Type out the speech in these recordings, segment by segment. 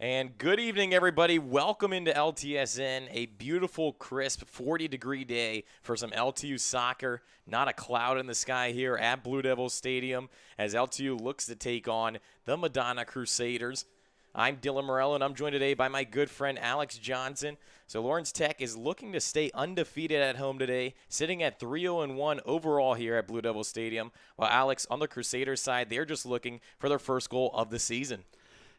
And good evening, everybody. Welcome into LTSN, a beautiful, crisp 40-degree day for some LTU soccer. Not a cloud in the sky here at Blue Devils Stadium as LTU looks to take on the Madonna Crusaders. I'm Dylan Morello, and I'm joined today by my good friend Alex Johnson. So Lawrence Tech is looking to stay undefeated at home today, sitting at 3-0-1 overall here at Blue Devils Stadium. While Alex, on the Crusaders side, they're just looking for their first goal of the season.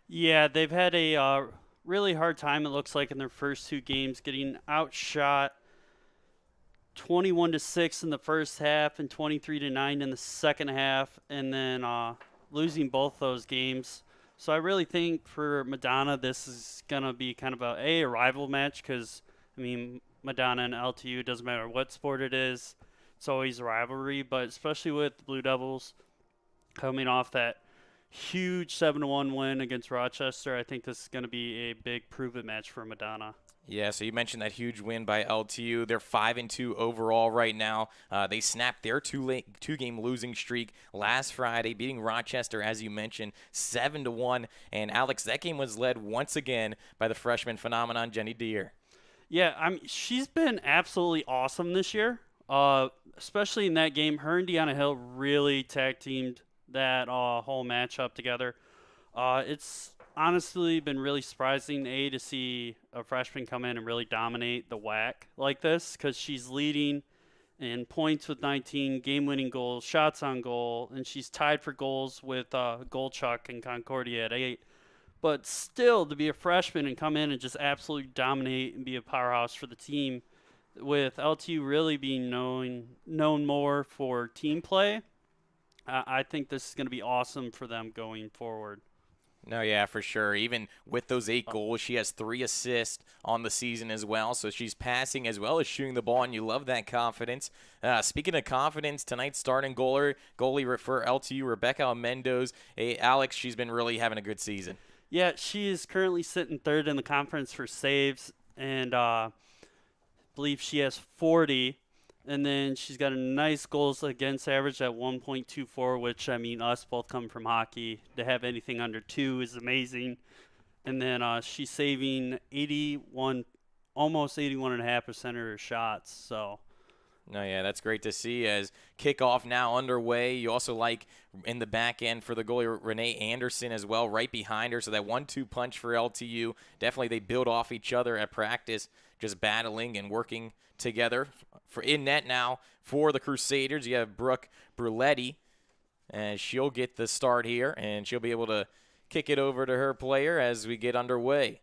Yeah, they've had a really hard time, it looks like, in their first two games, getting outshot 21-6 in the first half and 23-9 in the second half, and then losing both those games. So I really think for Madonna, this is going to be kind of a rival match because, Madonna and LTU, doesn't matter what sport it is, it's always a rivalry, but especially with the Blue Devils coming off that huge 7-1 win against Rochester. I think this is going to be a big prove-it match for Madonna. Yeah, so you mentioned that huge win by LTU. They're 5-2 overall right now. They snapped their two-game losing streak last Friday, beating Rochester, as you mentioned, 7-1. And Alex, that game was led once again by the freshman phenomenon, Jenny Deere. Yeah, she's been absolutely awesome this year, especially in that game. Her and Deanna Hill really tag-teamed that whole matchup together. It's honestly been really surprising, to see a freshman come in and really dominate the WAC like this, because she's leading in points with 19, game-winning goals, shots on goal, and she's tied for goals with Goldchuck and Concordia at 8. But still, to be a freshman and come in and just absolutely dominate and be a powerhouse for the team, with LTU really being known more for team play, I think this is going to be awesome for them going forward. No, yeah, for sure. Even with those 8 goals, she has 3 assists on the season as well. So she's passing as well as shooting the ball, and you love that confidence. Speaking of confidence, tonight's starting goalie for LTU, Rebecca Mendoz. Hey, Alex, she's been really having a good season. Yeah, she is currently sitting third in the conference for saves, and believe she has 40. And then she's got a nice goals against average at 1.24, which, us both come from hockey. To have anything under 2 is amazing. And then she's saving 81, almost 81.5% of her shots. So. No, yeah, that's great to see as kickoff now underway. You also like in the back end for the goalie Renee Anderson as well, right behind her. So that 1-2 punch for LTU. Definitely they build off each other at practice, just battling and working together. For in net now for the Crusaders, you have Brooke Bruletti, and she'll get the start here, and she'll be able to kick it over to her player as we get underway.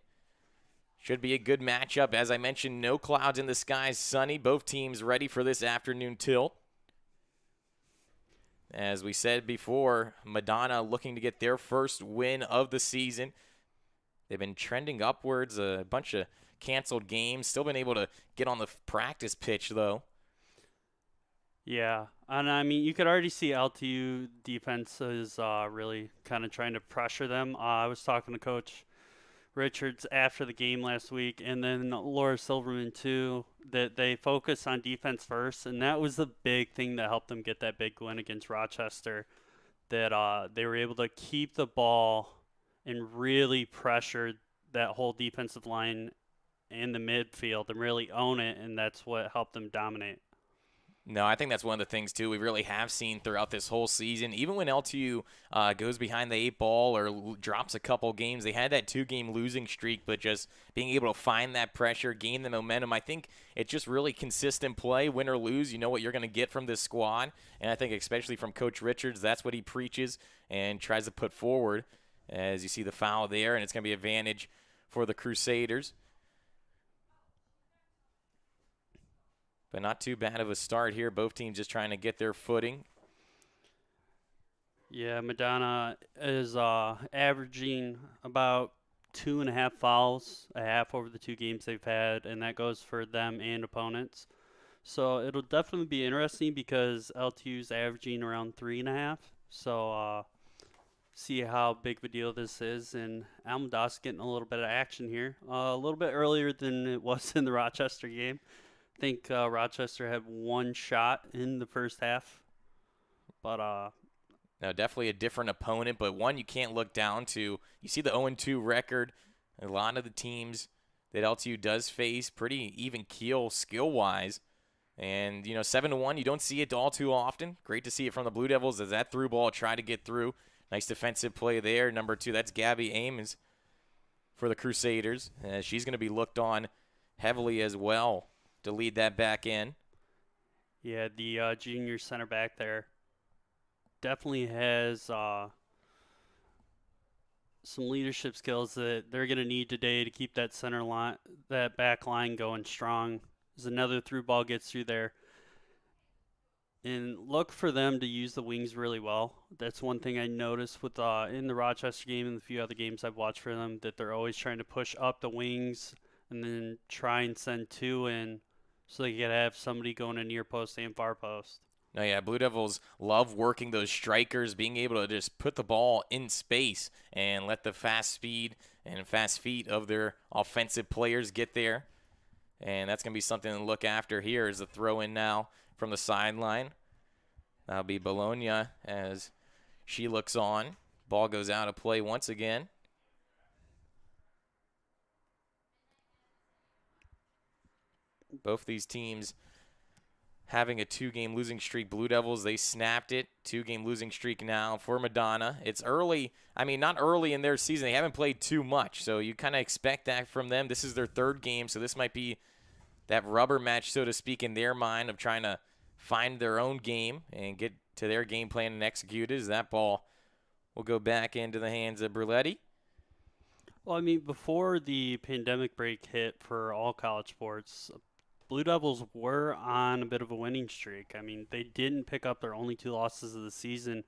Should be a good matchup. As I mentioned, no clouds in the skies, sunny. Both teams ready for this afternoon tilt. As we said before, Madonna looking to get their first win of the season. They've been trending upwards, a bunch of canceled games. Still been able to get on the practice pitch, though. Yeah, and you could already see LTU defense is really kind of trying to pressure them. I was talking to Coach Richards after the game last week, and then Laura Silverman too, that they focus on defense first, and that was the big thing that helped them get that big win against Rochester, that they were able to keep the ball and really pressure that whole defensive line and the midfield and really own it, and that's what helped them dominate. No, I think that's one of the things, too, we really have seen throughout this whole season. Even when LTU goes behind the 8 ball or drops a couple games, they had that 2-game losing streak, but just being able to find that pressure, gain the momentum, I think it's just really consistent play, win or lose. You know what you're going to get from this squad, and I think especially from Coach Richards, that's what he preaches and tries to put forward. As you see the foul there, and it's going to be advantage for the Crusaders. But not too bad of a start here. Both teams just trying to get their footing. Yeah, Madonna is averaging about 2.5 fouls a half over the 2 games they've had, and that goes for them and opponents. So it'll definitely be interesting because LTU's averaging around 3.5. So see how big of a deal this is. And Almondaz getting a little bit of action here, a little bit earlier than it was in the Rochester game. I think Rochester had 1 shot in the first half, but no, definitely a different opponent, but one you can't look down to. You see the 0-2 record A lot of the teams that LTU does face pretty even keel skill-wise. And, 7-1, you don't see it all too often. Great to see it from the Blue Devils as that through ball tried to get through. Nice defensive play there. Number 2, that's Gabby Ames for the Crusaders. She's going to be looked on heavily as well to lead that back in. Yeah, the junior center back there definitely has some leadership skills that they're going to need today to keep that center line, that back line going strong. As another through ball gets through there. And look for them to use the wings really well. That's one thing I noticed with in the Rochester game and the few other games I've watched for them, that they're always trying to push up the wings and then try and send 2 in so they can have somebody going to near post and far post. No, yeah, Blue Devils love working those strikers, being able to just put the ball in space and let the fast speed and fast feet of their offensive players get there. And that's going to be something to look after here as the throw in now from the sideline. That'll be Bologna as she looks on. Ball goes out of play once again. Both these teams having a 2-game losing streak. Blue Devils, they snapped it. 2-game losing streak now for Madonna. It's early. I mean, not early in their season. They haven't played too much, so you kind of expect that from them. This is their 3rd game, so this might be that rubber match, so to speak, in their mind of trying to find their own game and get to their game plan and execute it. As that ball will go back into the hands of Bruletti. Well, I mean, before the pandemic break hit for all college sports, Blue Devils were on a bit of a winning streak. I mean, they didn't pick up their only 2 losses of the season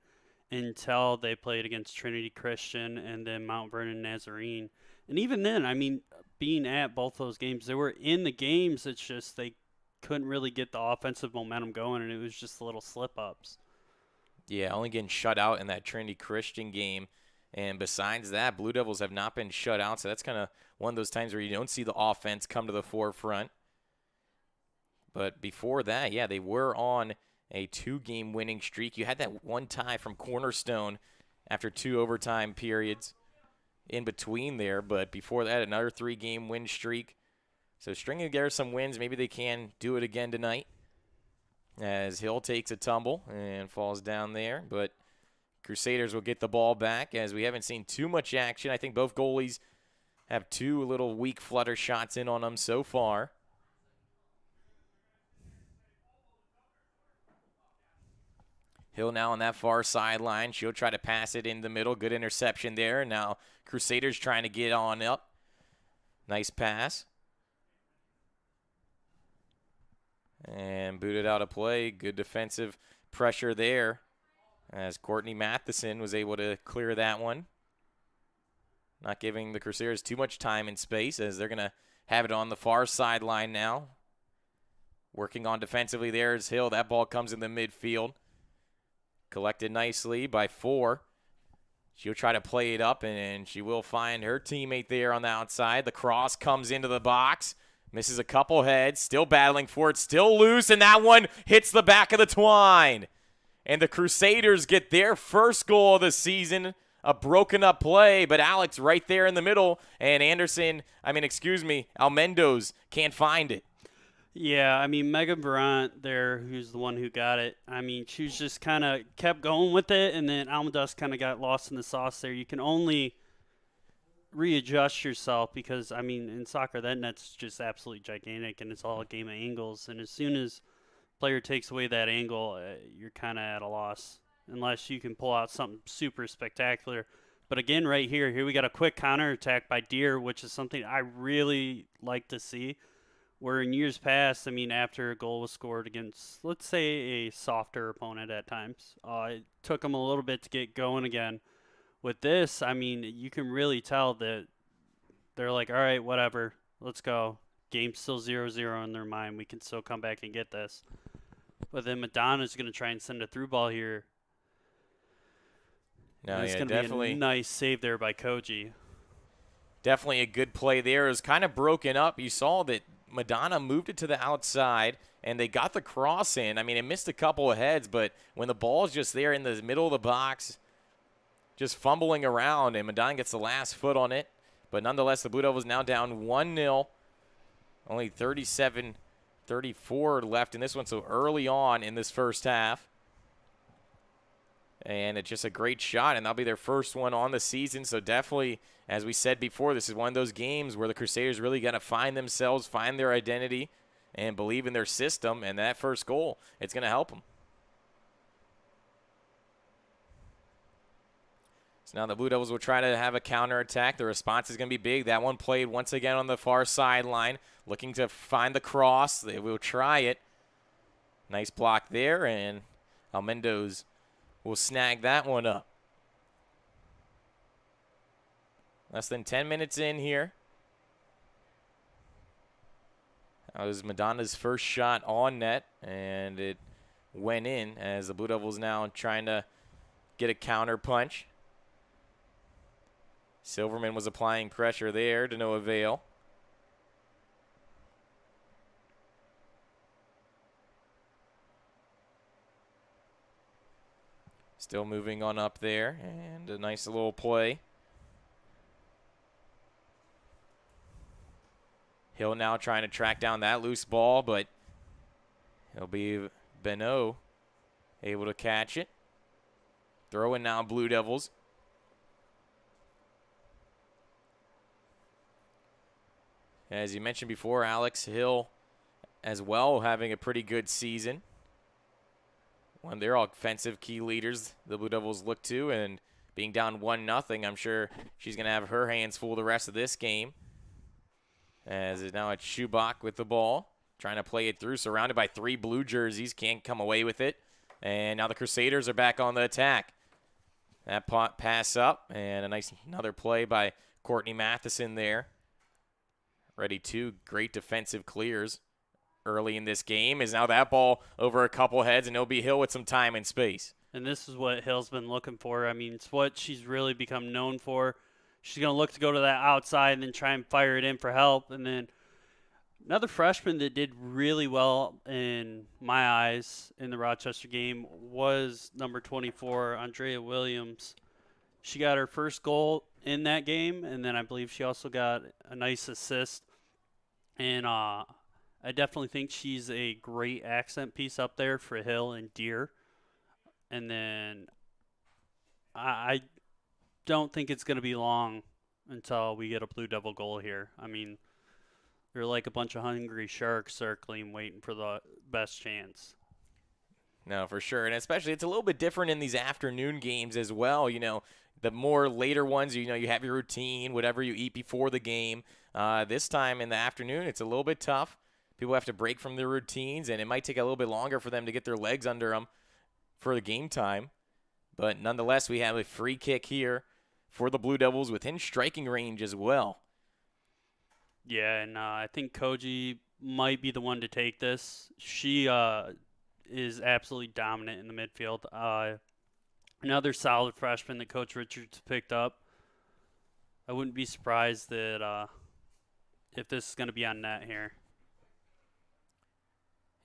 until they played against Trinity Christian and then Mount Vernon Nazarene. And even then, I mean, being at both those games, they were in the games. It's just they couldn't really get the offensive momentum going, and it was just little slip-ups. Yeah, only getting shut out in that Trinity Christian game. And besides that, Blue Devils have not been shut out, so that's kind of one of those times where you don't see the offense come to the forefront. But before that, yeah, they were on a 2-game winning streak. You had that one tie from Cornerstone after 2 overtime periods in between there. But before that, another 3-game win streak. So stringing together some wins. Maybe they can do it again tonight as Hill takes a tumble and falls down there. But Crusaders will get the ball back as we haven't seen too much action. I think both goalies have 2 little weak flutter shots in on them so far. Hill now on that far sideline. She'll try to pass it in the middle. Good interception there. Now Crusaders trying to get on up. Nice pass. And booted out of play. Good defensive pressure there as Courtney Matheson was able to clear that one. Not giving the Crusaders too much time and space as they're going to have it on the far sideline now. Working on defensively there is Hill. That ball comes in the midfield. Collected nicely by 4. She'll try to play it up, and she will find her teammate there on the outside. The cross comes into the box. Misses a couple heads. Still battling for it. Still loose, and that one hits the back of the twine. And the Crusaders get their first goal of the season. A broken up play, but Alex right there in the middle. And Almendo's can't find it. Yeah, I mean, Megan Brant there, who's the one who got it, I mean, she's just kind of kept going with it, and then Almendo's kind of got lost in the sauce there. You can only readjust yourself because, I mean, in soccer, that net's just absolutely gigantic, and it's all a game of angles. And as soon as player takes away that angle, you're kind of at a loss unless you can pull out something super spectacular. But again, right here we got a quick counterattack by Deere, which is something I really like to see. Where in years past, I mean, after a goal was scored against, let's say, a softer opponent at times, it took them a little bit to get going again. With this, I mean, you can really tell that they're like, all right, whatever, let's go. Game's still 0-0 in their mind. We can still come back and get this. But then Madonna's going to try and send a through ball here. No, it's going to be a nice save there by Koji. Definitely a good play there. It was kind of broken up. You saw that Madonna moved it to the outside, and they got the cross in. I mean, it missed a couple of heads, but when the ball's just there in the middle of the box, just fumbling around, and Madonna gets the last foot on it, But nonetheless, the Blue Devils now down 1-0. Only 37-34 left in this one, so early on in this first half. And it's just a great shot, and that'll be their first one on the season. So definitely, as we said before, this is one of those games where the Crusaders really got to find themselves, find their identity, and believe in their system. And that first goal, it's going to help them. So now the Blue Devils will try to have a counterattack. The response is going to be big. That one played once again on the far sideline, looking to find the cross. They will try it. Nice block there, and Almendo's will snag that one up. Less than 10 minutes in here. That was Madonna's first shot on net, and it went in as the Blue Devils now trying to get a counter punch. Silverman was applying pressure there to no avail. Still moving on up there, and a nice little play. Hill now trying to track down that loose ball, but it'll be Beno able to catch it. Throwing now Blue Devils. As you mentioned before, Alex Hill as well having a pretty good season. One of their offensive key leaders the Blue Devils look to, and being down 1-0, I'm sure she's going to have her hands full the rest of this game. As it's now at Schubach with the ball, trying to play it through, surrounded by 3 blue jerseys, can't come away with it. And now the Crusaders are back on the attack. That pass up, and a nice another play by Courtney Matheson there. Ready to great defensive clears early in this game. Is now that ball over a couple heads, and it'll be Hill with some time and space. And this is what Hill's been looking for. I mean, it's what she's really become known for. She's going to look to go to that outside and then try and fire it in for help. And then another freshman that did really well in my eyes in the Rochester game was number 24, Andrea Williams. She got her first goal in that game, and then I believe she also got a nice assist. And I definitely think she's a great accent piece up there for Hill and Deer. And then I don't think it's going to be long until we get a Blue Devil goal here. I mean, they're like a bunch of hungry sharks circling, waiting for the best chance. No, for sure. And especially it's a little bit different in these afternoon games as well. You know, the more later ones, you know, you have your routine, whatever you eat before the game. This time in the afternoon, it's a little bit tough. People have to break from their routines, and it might take a little bit longer for them to get their legs under them for the game time. But nonetheless, we have a free kick here for the Blue Devils within striking range as well. Yeah, and I think Koji might be the one to take this. She is absolutely dominant in the midfield. Another solid freshman that Coach Richards picked up. I wouldn't be surprised that if this is going to be on net here.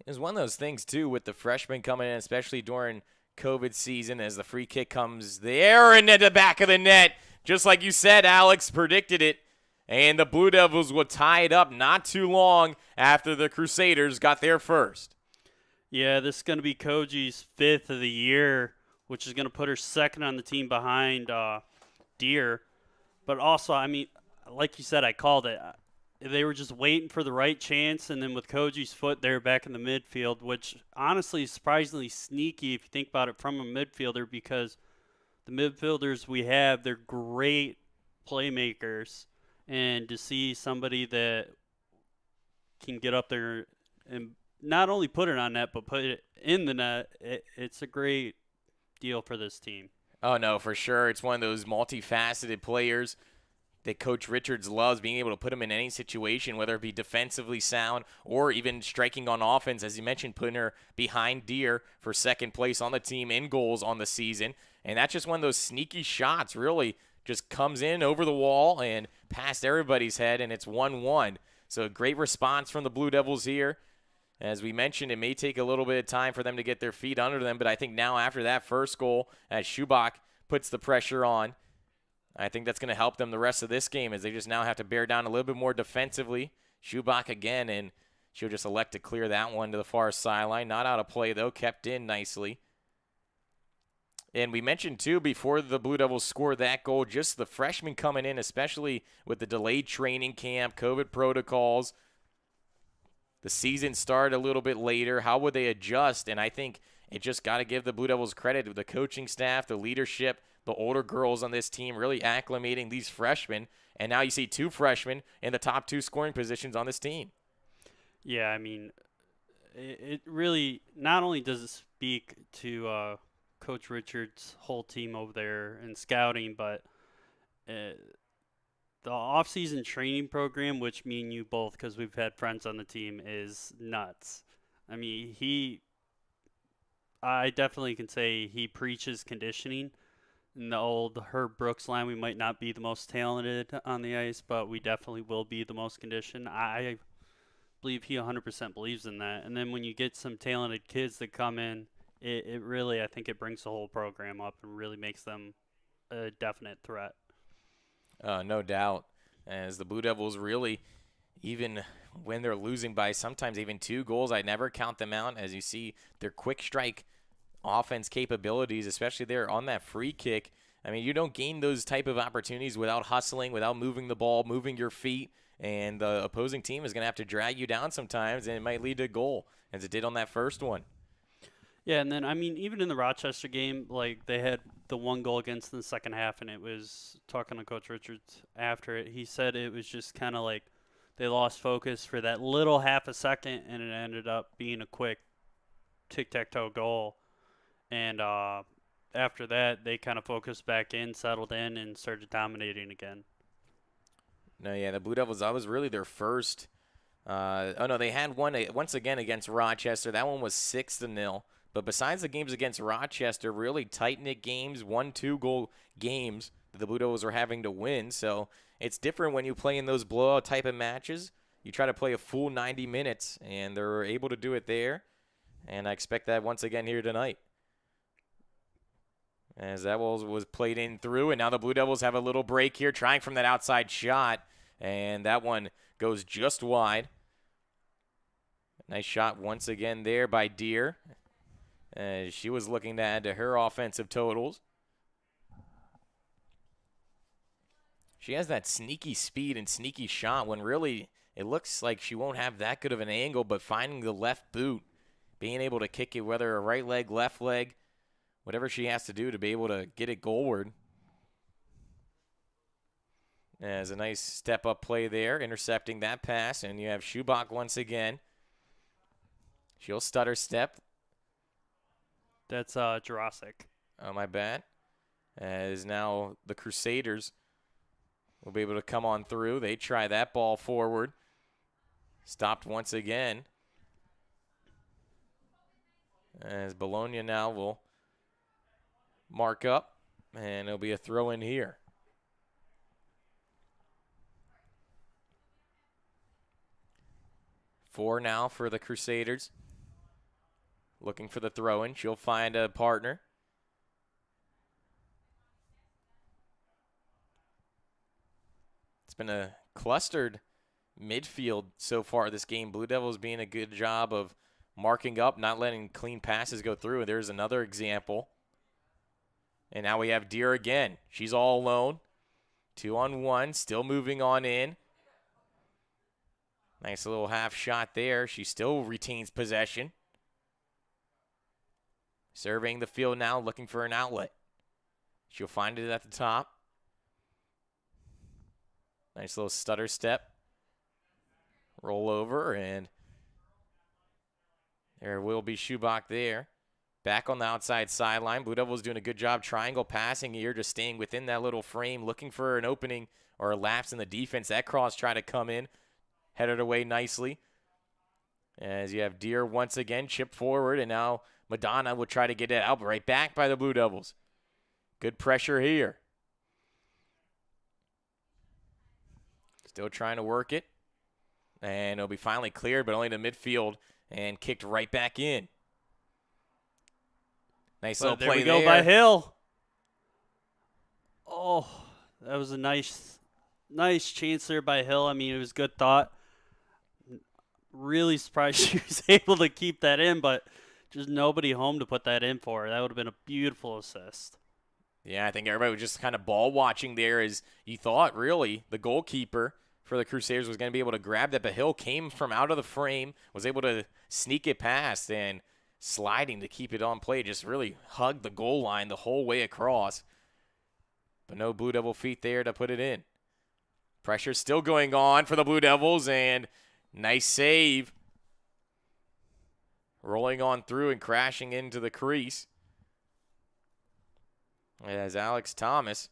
It's one of those things, too, with the freshmen coming in, especially during COVID season, as the free kick comes there and at the back of the net. Just like you said, Alex predicted it. And the Blue Devils will tie it up not too long after the Crusaders got there first. Yeah, this is going to be Koji's 5th of the year, which is going to put her second on the team behind Deer. But also, I mean, like you said, I called it. They were just waiting for the right chance, and then with Koji's foot there back in the midfield, which honestly is surprisingly sneaky if you think about it from a midfielder, because the midfielders we have, they're great playmakers. And to see somebody that can get up there and not only put it on net, but put it in the net, it's a great deal for this team. Oh, no, for sure. It's one of those multifaceted players that Coach Richards loves, being able to put him in any situation, whether it be defensively sound or even striking on offense. As you mentioned, putting her behind Deer for second place on the team in goals on the season. And that's just one of those sneaky shots, really. Just comes in over the wall and past everybody's head, and it's 1-1. So a great response from the Blue Devils here. As we mentioned, it may take a little bit of time for them to get their feet under them, but I think now after that first goal, as Schubach puts the pressure on, I think that's going to help them the rest of this game as they just now have to bear down a little bit more defensively. Schubach again, and she'll just elect to clear that one to the far sideline. Not out of play, though. Kept in nicely. And we mentioned, too, before the Blue Devils scored that goal, just the freshmen coming in, especially with the delayed training camp, COVID protocols. The season started a little bit later. How would they adjust? And I think it just got to give the Blue Devils credit. The coaching staff, the leadership, the older girls on this team really acclimating these freshmen. And now you see 2 freshmen in the top 2 scoring positions on this team. Yeah, I mean, it really not only does it speak to Coach Richard's whole team over there in scouting, but the off-season training program, which me and you both, because we've had friends on the team, is nuts. I mean, I definitely can say he preaches conditioning. In the old Herb Brooks line, we might not be the most talented on the ice, but we definitely will be the most conditioned. I believe he 100% believes in that. And then when you get some talented kids that come in, it really, I think it brings the whole program up and really makes them a definite threat. No doubt. As the Blue Devils really, even when they're losing by sometimes even 2 goals, I never count them out. As you see, their quick strike offense capabilities, especially there on that free kick. I mean, you don't gain those type of opportunities without hustling, without moving the ball, moving your feet, and the opposing team is going to have to drag you down sometimes, and it might lead to a goal, as it did on that first one. Yeah, and then, I mean, even in the Rochester game, like, they had the 1 goal against in the second half, and it was, talking to Coach Richards after it, he said it was just kind of like they lost focus for that little half a second, and it ended up being a quick tic-tac-toe goal. And after that, they kind of focused back in, settled in, and started dominating again. No, yeah, the Blue Devils, that was really their first. They had one once again against Rochester. That one was 6-0. But besides the games against Rochester, really tight-knit games, 1-2 goal games that the Blue Devils are having to win. So it's different when you play in those blowout type of matches. You try to play a full 90 minutes, and they're able to do it there. And I expect that once again here tonight. As that was played in through, and now the Blue Devils have a little break here, trying from that outside shot. And that one goes just wide. Nice shot once again there by Deer. She was looking to add to her offensive totals. She has that sneaky speed and sneaky shot when really it looks like she won't have that good of an angle, but finding the left boot, being able to kick it, whether a right leg, left leg, whatever she has to do to be able to get it goalward. As a nice step-up play there, intercepting that pass, and you have Schubach once again. She'll stutter step. That's Jurassic. Oh, my bad. As now the Crusaders will be able to come on through. They try that ball forward. Stopped once again. As Bologna now will mark up, and it'll be a throw in here. Four now for the Crusaders. Looking for the throw-in. She'll find a partner. It's been a clustered midfield so far this game. Blue Devils being a good job of marking up, not letting clean passes go through. There's another example. And now we have Deer again. She's all alone. 2-on-1, still moving on in. Nice little half shot there. She still retains possession. Surveying the field now, looking for an outlet. She'll find it at the top. Nice little stutter step. Roll over, and there will be Schubach there. Back on the outside sideline. Blue Devils doing a good job triangle passing here, just staying within that little frame, looking for an opening or a lapse in the defense. That cross trying to come in. Headed away nicely. As you have Deer once again, chip forward, and now Madonna will try to get it out right back by the Blue Devils. Good pressure here. Still trying to work it. And it'll be finally cleared, but only to midfield and kicked right back in. Nice little play there. There we go by Hill. Oh, That was a nice chance there by Hill. I mean, it was good thought. Really surprised she was able to keep that in, but just nobody home to put that in for her. That would have been a beautiful assist. Yeah, I think everybody was just kind of ball watching there as you thought, really, the goalkeeper for the Crusaders was going to be able to grab that, but Hill came from out of the frame, was able to sneak it past, and sliding to keep it on play, just really hugged the goal line the whole way across. But no Blue Devil feet there to put it in. Pressure still going on for the Blue Devils, and nice save. Rolling on through and crashing into the crease. As Alex Thomas,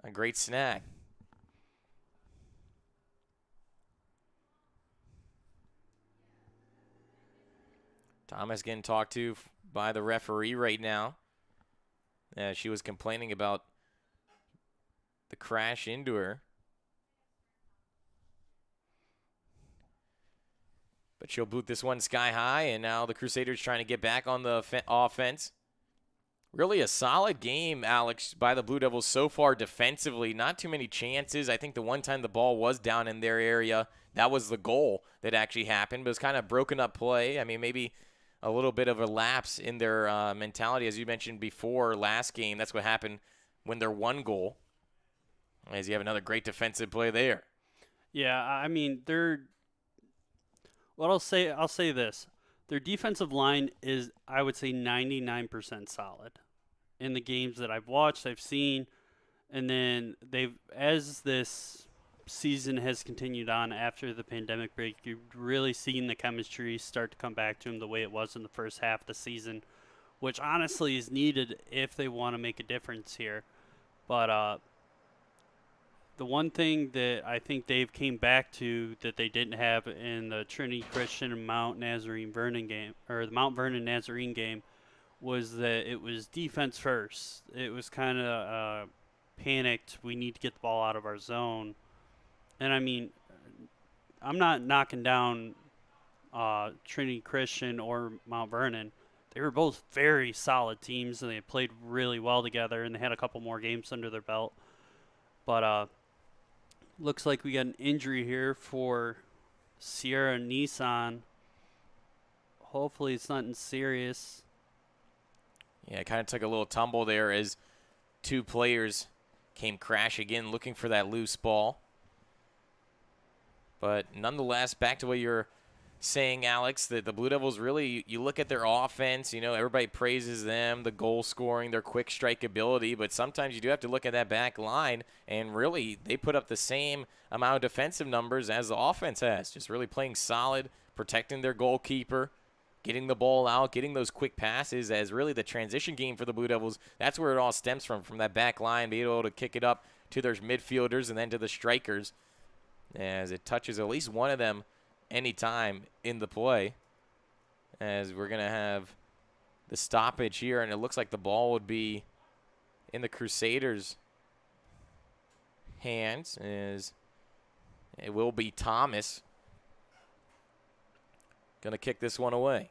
a great snag. Thomas getting talked to by the referee right now. She was complaining about the crash into her. But she'll boot this one sky high, and now the Crusaders trying to get back on the offense. Really a solid game, Alex, by the Blue Devils so far defensively. Not too many chances. I think the one time the ball was down in their area, that was the goal that actually happened. But it was kind of broken up play. I mean, maybe a little bit of a lapse in their mentality. As you mentioned before last game, that's what happened when they're one goal. As you have another great defensive play there. Yeah, I mean, I'll say this. Their defensive line is, I would say, 99% solid. In the games that I've watched, I've seen, and then as this season has continued on after the pandemic break, you've really seen the chemistry start to come back to them the way it was in the first half of the season, which honestly is needed if they want to make a difference here. But the one thing that I think they've came back to that they didn't have in the Trinity Christian and Mount Nazarene Vernon game, or the Mount Vernon Nazarene game, was that it was defense first. It was kind of panicked. We need to get the ball out of our zone. And I mean, I'm not knocking down Trinity Christian or Mount Vernon. They were both very solid teams, and they played really well together, and they had a couple more games under their belt. But looks like we got an injury here for Sierra Nissan. Hopefully it's nothing serious. Yeah, it kind of took a little tumble there as two players came crashing in looking for that loose ball. But nonetheless, back to what you're saying, Alex, that the Blue Devils really, you look at their offense, everybody praises them, the goal scoring, their quick strike ability, but sometimes you do have to look at that back line, and really they put up the same amount of defensive numbers as the offense has, just really playing solid, protecting their goalkeeper, getting the ball out, getting those quick passes as really the transition game for the Blue Devils. That's where it all stems from that back line, being able to kick it up to their midfielders and then to the strikers as it touches at least one of them anytime in the play. As we're going to have the stoppage here, and it looks like the ball would be in the Crusaders' hands, as it will be Thomas going to kick this one away.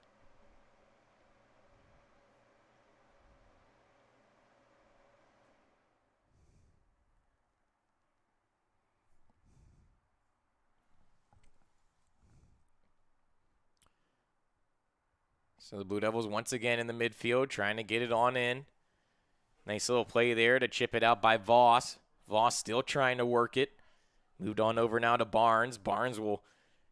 So the Blue Devils once again in the midfield trying to get it on in. Nice little play there to chip it out by Voss. Voss still trying to work it. Moved on over now to Barnes. Barnes will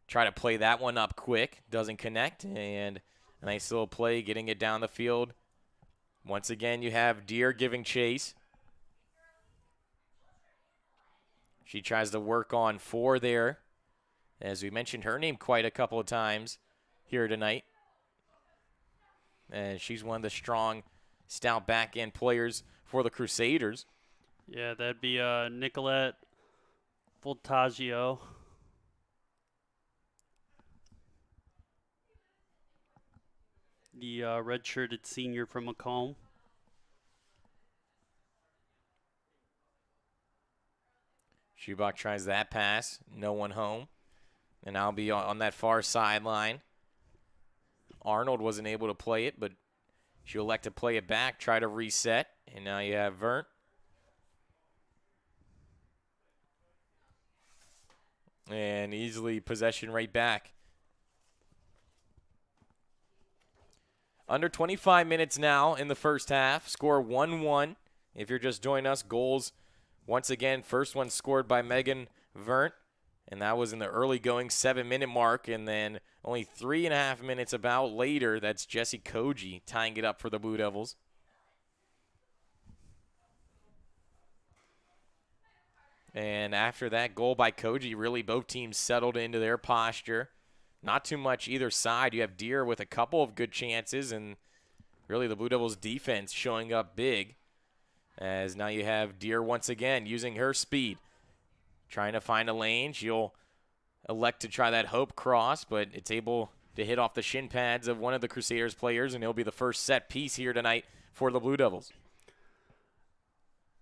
try to play that one up quick. Doesn't connect. And a nice little play getting it down the field. Once again, you have Deere giving chase. She tries to work on 4 there. As we mentioned her name quite a couple of times here tonight. And she's one of the strong, stout back-end players for the Crusaders. Yeah, that'd be Nicolette Voltaggio. The red-shirted senior from Macomb. Schubach tries that pass. No one home. And I'll be on that far sideline. Arnold wasn't able to play it, but she'll elect to play it back, try to reset. And now you have Vert. And easily possession right back. Under 25 minutes now in the first half. Score 1-1. If you're just joining us, goals once again. First one scored by Megan Vernt, and that was in the early going 7-minute mark. And then only 3.5 minutes about later, that's Jessie Koji tying it up for the Blue Devils. And after that goal by Koji, really both teams settled into their posture. Not too much either side. You have Deer with a couple of good chances, and really the Blue Devils defense showing up big. As now you have Deer once again using her speed. Trying to find a lane. She'll elect to try that Hope cross, but it's able to hit off the shin pads of one of the Crusaders players, and it'll be the first set piece here tonight for the Blue Devils.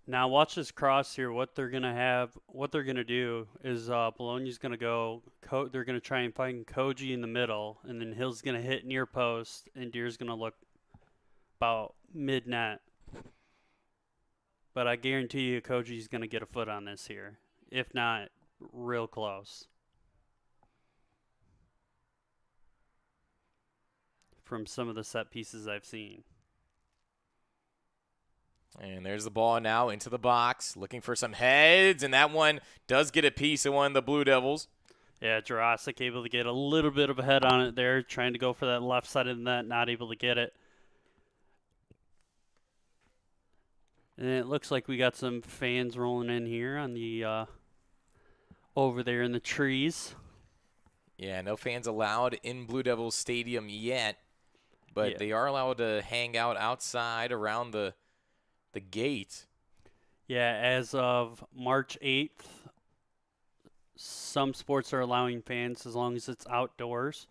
Now watch this cross here. What they're gonna do is Bologna's gonna go. They're gonna try and find Koji in the middle, and then Hill's gonna hit near post, and Deer's gonna look about mid net. But I guarantee you, Koji's gonna get a foot on this here, if not real close. From some of the set pieces I've seen. And there's the ball now into the box, looking for some heads, and that one does get a piece of one of the Blue Devils. Yeah, Jurassic able to get a little bit of a head on it there, trying to go for that left side of the net, not able to get it. And it looks like we got some fans rolling in here on the over there in the trees. Yeah, no fans allowed in Blue Devils Stadium yet, but they are allowed to hang out outside around the gate. Yeah, as of March 8th, some sports are allowing fans as long as it's outdoors.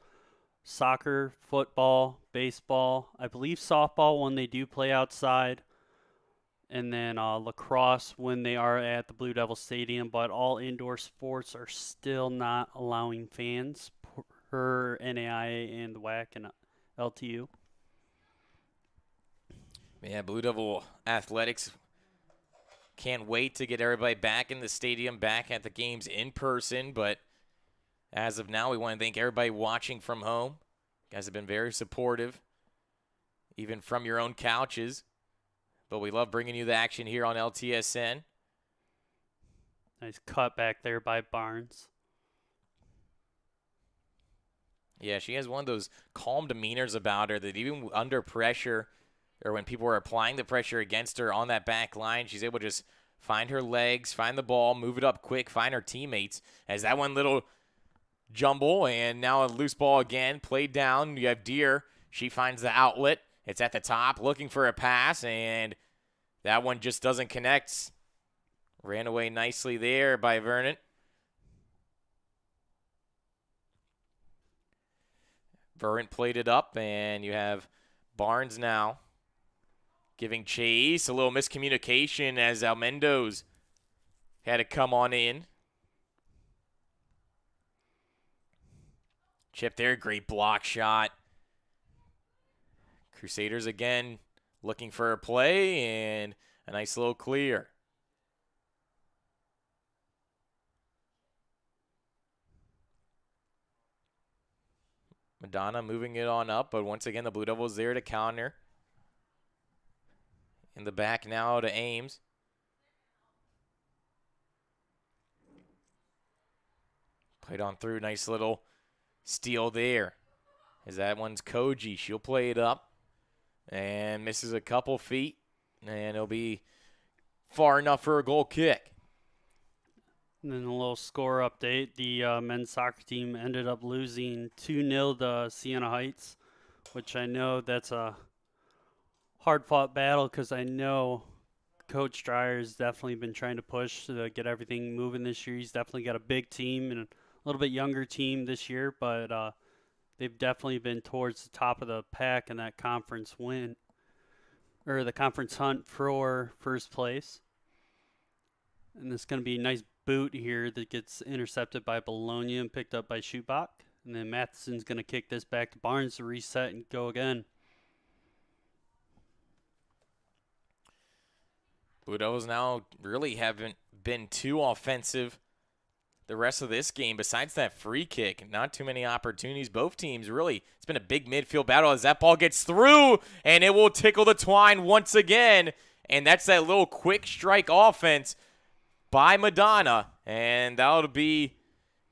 Soccer, football, baseball, I believe softball when they do play outside, and then lacrosse when they are at the Blue Devil Stadium, but all indoor sports are still not allowing fans per NAIA and the WAC and LTU. Yeah, Blue Devil Athletics can't wait to get everybody back in the stadium, back at the games in person. But as of now, we want to thank everybody watching from home. You guys have been very supportive, even from your own couches. But we love bringing you the action here on LTSN. Nice cut back there by Barnes. Yeah, she has one of those calm demeanors about her that even under pressure, or when people are applying the pressure against her on that back line, she's able to just find her legs, find the ball, move it up quick, find her teammates. As that one little jumble, and now a loose ball again, played down. You have Deer. She finds the outlet. It's at the top, looking for a pass, and that one just doesn't connect. Ran away nicely there by Vernon. Vernon played it up, and you have Barnes now giving chase. A little miscommunication as Almendo's had to come on in. Chip there, great block shot. Crusaders again looking for a play and a nice little clear. Madonna moving it on up, but once again the Blue Devils there to counter. In the back now to Ames. Played on through, nice little steal there. As that one's Koji, she'll play it up. And misses a couple feet. And it'll be far enough for a goal kick. And then a little score update. The men's soccer team ended up losing 2-0 to Siena Heights, which I know that's a hard-fought battle because I know Coach Dreyer's definitely been trying to push to get everything moving this year. He's definitely got a big team and a little bit younger team this year, but they've definitely been towards the top of the pack in that conference win, or the conference hunt for first place. And it's going to be a nice boot here that gets intercepted by Bologna and picked up by Schubach. And then Matheson's going to kick this back to Barnes to reset and go again. Blue Devils now really haven't been too offensive the rest of this game, besides that free kick, not too many opportunities. Both teams really, it's been a big midfield battle as that ball gets through, and it will tickle the twine once again. And that's that little quick strike offense by Madonna. And that'll be,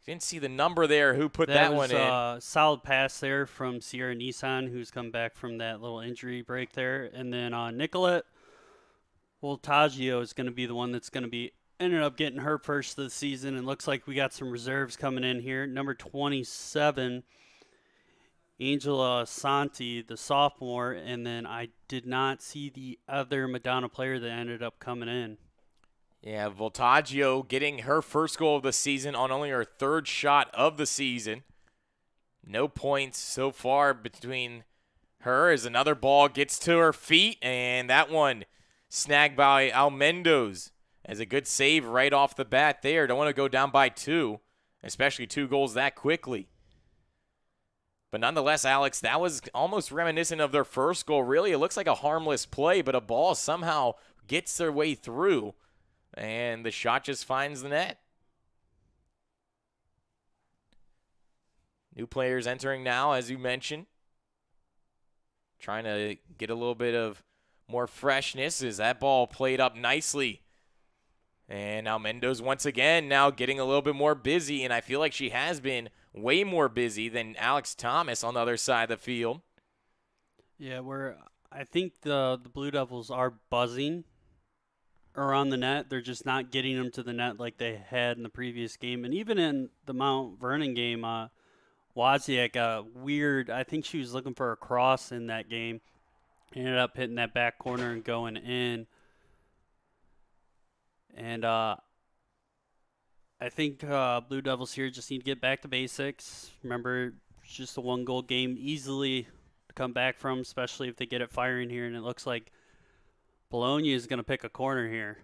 didn't see the number there who put that one in. That was a solid pass there from Sierra Nissan, who's come back from that little injury break there. And then Nicolette Voltaggio is going to be the one that's going to be ended up getting her first of the season, and looks like we got some reserves coming in here. Number 27, Angela Santi, the sophomore, and then I did not see the other Madonna player that ended up coming in. Yeah, Voltaggio getting her first goal of the season on only her third shot of the season. No points so far between her as another ball gets to her feet, and that one snagged by Almendoz. As a good save right off the bat there. Don't want to go down by 2, especially 2 goals that quickly. But nonetheless, Alex, that was almost reminiscent of their first goal. Really, it looks like a harmless play, but a ball somehow gets their way through, and the shot just finds the net. New players entering now, as you mentioned. Trying to get a little bit of more freshness as that ball played up nicely. And now Mendoz once again now getting a little bit more busy, and I feel like she has been way more busy than Alex Thomas on the other side of the field. Yeah, I think the Blue Devils are buzzing around the net. They're just not getting them to the net like they had in the previous game. And even in the Mount Vernon game, Wozniak got weird. I think she was looking for a cross in that game. Ended up hitting that back corner and going in. And I think Blue Devils here just need to get back to basics. Remember, it's just a 1-goal game, easily to come back from, especially if they get it firing here. And it looks like Bologna is going to pick a corner here.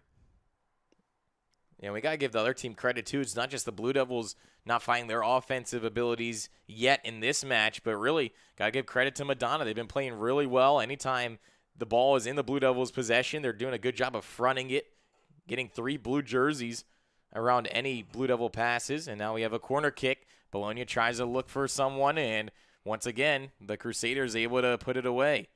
Yeah, we got to give the other team credit, too. It's not just the Blue Devils not finding their offensive abilities yet in this match, but really got to give credit to Madonna. They've been playing really well. Anytime the ball is in the Blue Devils' possession, they're doing a good job of fronting it, getting 3 blue jerseys around any Blue Devil passes. And now we have a corner kick. Bologna tries to look for someone, and once again, the Crusaders able to put it away.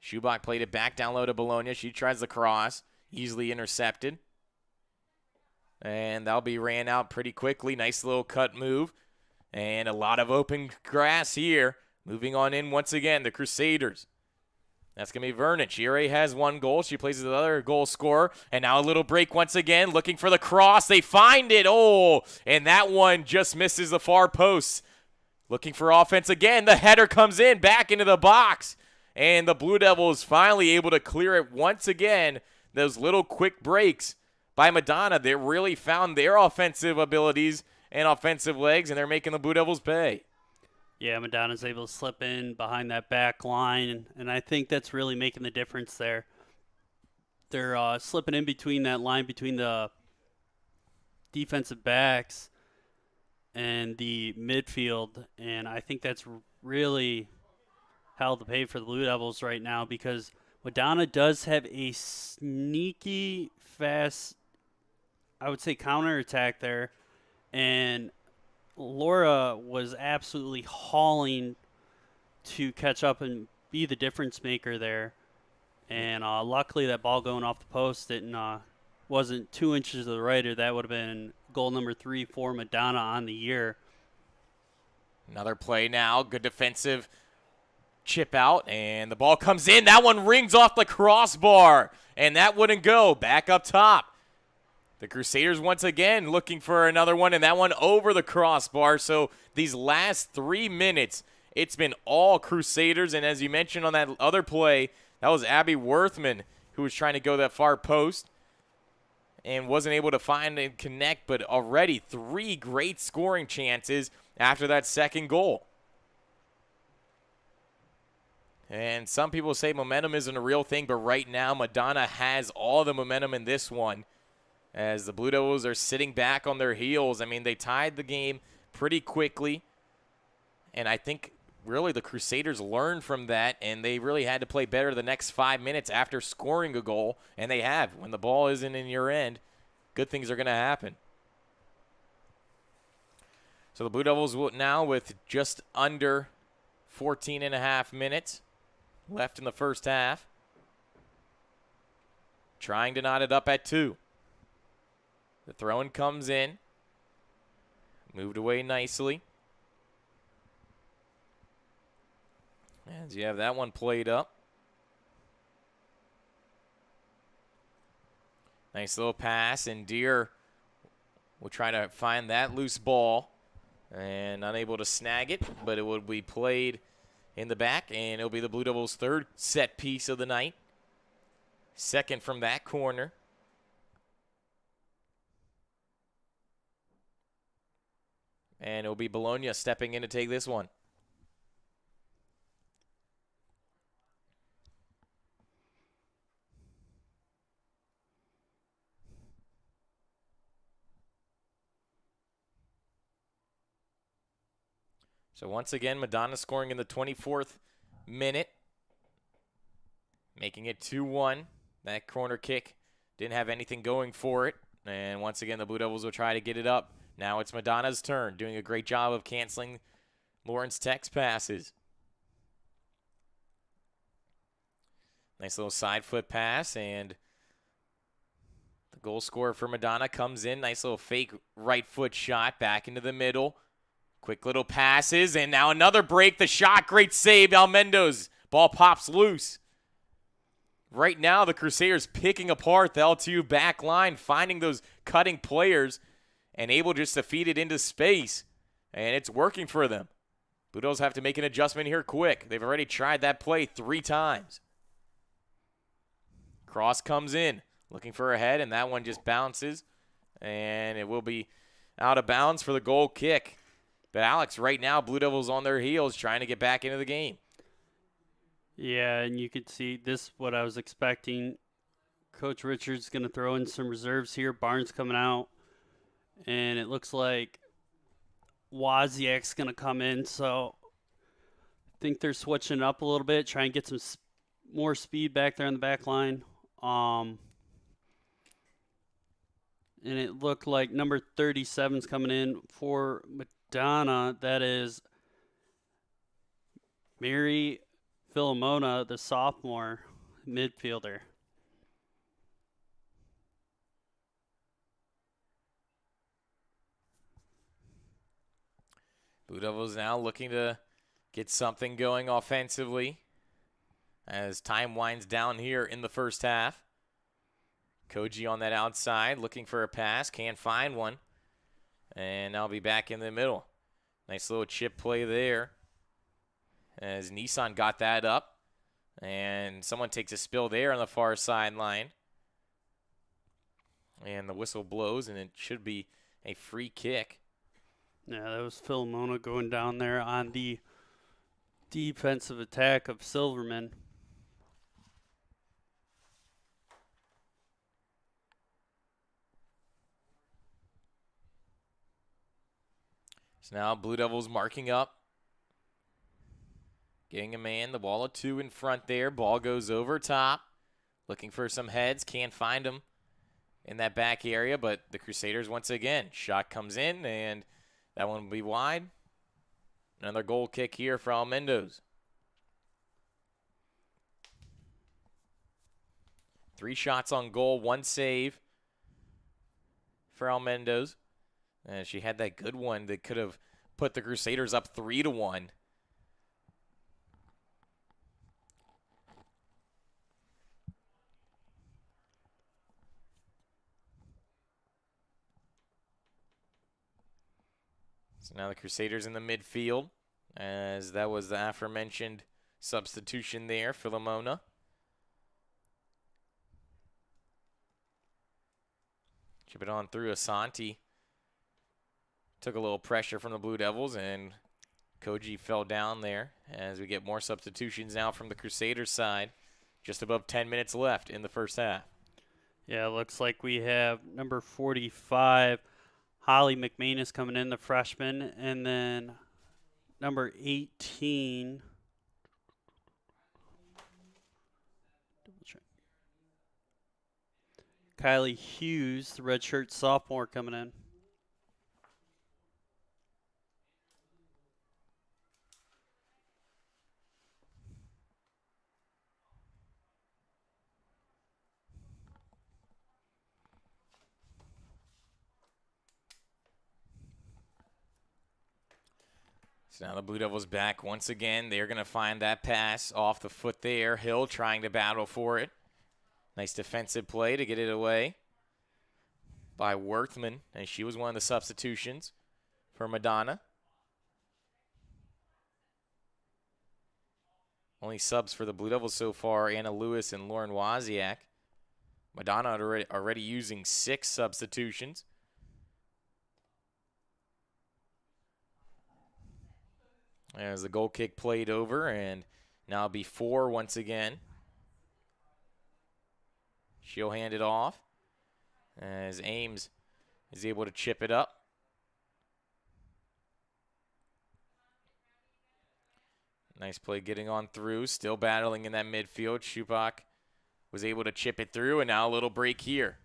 Schubach played it back down low to Bologna. She tries the cross, easily intercepted. And that'll be ran out pretty quickly. Nice little cut move. And a lot of open grass here. Moving on in once again, the Crusaders. That's going to be Vernon. She already has 1 goal. She plays the other goal scorer. And now a little break once again, looking for the cross. They find it. Oh, and that one just misses the far post. Looking for offense again. The header comes in, back into the box. And the Blue Devils finally able to clear it once again. Those little quick breaks by Madonna, they really found their offensive abilities and offensive legs, and they're making the Blue Devils pay. Yeah, Madonna's able to slip in behind that back line, and I think that's really making the difference there. They're slipping in between that line between the defensive backs and the midfield, and I think that's really hell to pay for the Blue Devils right now, because Madonna does have a sneaky, fast, I would say, counterattack there, and Laura was absolutely hauling to catch up and be the difference maker there. And luckily that ball going off the post wasn't 2 inches to the right, or that would have been goal number 3 for Madonna on the year. Another play now. Good defensive chip out, and the ball comes in. That one rings off the crossbar, and that wouldn't go. Back up top. The Crusaders once again looking for another one, and that one over the crossbar. So these last 3 minutes, it's been all Crusaders. And as you mentioned on that other play, that was Abby Worthman who was trying to go that far post and wasn't able to find and connect, but already 3 great scoring chances after that second goal. And some people say momentum isn't a real thing, but right now Madonna has all the momentum in this one, as the Blue Devils are sitting back on their heels. I mean, they tied the game pretty quickly, and I think really the Crusaders learned from that, and they really had to play better the next 5 minutes after scoring a goal, and they have. When the ball isn't in your end, good things are going to happen. So the Blue Devils will now with just under 14 and a half minutes left in the first half. Trying to knot it up at 2. The throw-in comes in. Moved away nicely. As you have that one played up. Nice little pass, and Deere will try to find that loose ball and unable to snag it, but it will be played in the back, and it'll be the Blue Devils' third set piece of the night. Second from that corner. And it'll be Bologna stepping in to take this one. So once again, Madonna scoring in the 24th minute, making it 2-1. That corner kick didn't have anything going for it. And once again, the Blue Devils will try to get it up. Now it's Madonna's turn, doing a great job of canceling Lawrence Tech's passes. Nice little side foot pass, and the goal scorer for Madonna comes in. Nice little fake right foot shot back into the middle. Quick little passes, and now another break. The shot, great save, Almendo's. Ball pops loose. Right now, the Crusaders picking apart the LTU back line, finding those cutting players, and able just to feed it into space. And it's working for them. Blue Devils have to make an adjustment here quick. They've already tried that play 3 times. Cross comes in, looking for a head, and that one just bounces. And it will be out of bounds for the goal kick. But Alex, right now, Blue Devils on their heels trying to get back into the game. Yeah, and you could see this, what I was expecting. Coach Richards going to throw in some reserves here. Barnes coming out. And it looks like Wozniak's going to come in. So I think they're switching up a little bit, trying to get some more speed back there on the back line. And it looked like number 37's coming in for Madonna. That is Mary Filomona, the sophomore midfielder. Blue Devils now looking to get something going offensively as time winds down here in the first half. Koji on that outside looking for a pass. Can't find one. And I'll be back in the middle. Nice little chip play there as Nissan got that up. And someone takes a spill there on the far sideline. And the whistle blows, and it should be a free kick. Yeah, that was Filomona going down there on the defensive attack of Silverman. So now Blue Devils marking up. Getting a man, the ball of 2 in front there. Ball goes over top. Looking for some heads. Can't find them in that back area, but the Crusaders once again. Shot comes in, and that one will be wide. Another goal kick here for Almendo's. 3 shots on goal, 1 save for Almendo's. And she had that good one that could have put the Crusaders up 3-1. So now the Crusaders in the midfield, as that was the aforementioned substitution there, Filomona. Chip it on through Asante. Took a little pressure from the Blue Devils, and Koji fell down there as we get more substitutions now from the Crusaders side. Just above 10 minutes left in the first half. Yeah, it looks like we have number 45, Holly McManus coming in, the freshman, and then number 18, Kylie Hughes, the redshirt sophomore, coming in. So now the Blue Devils back once again. They're going to find that pass off the foot there. Hill trying to battle for it. Nice defensive play to get it away by Worthman, and she was one of the substitutions for Madonna. Only subs for the Blue Devils so far, Anna Lewis and Lauren Wozniak. Madonna already using 6 substitutions. As the goal kick played over, and now it'll be 4 once again. She'll hand it off as Ames is able to chip it up. Nice play getting on through, still battling in that midfield. Schubach was able to chip it through, and now a little break here.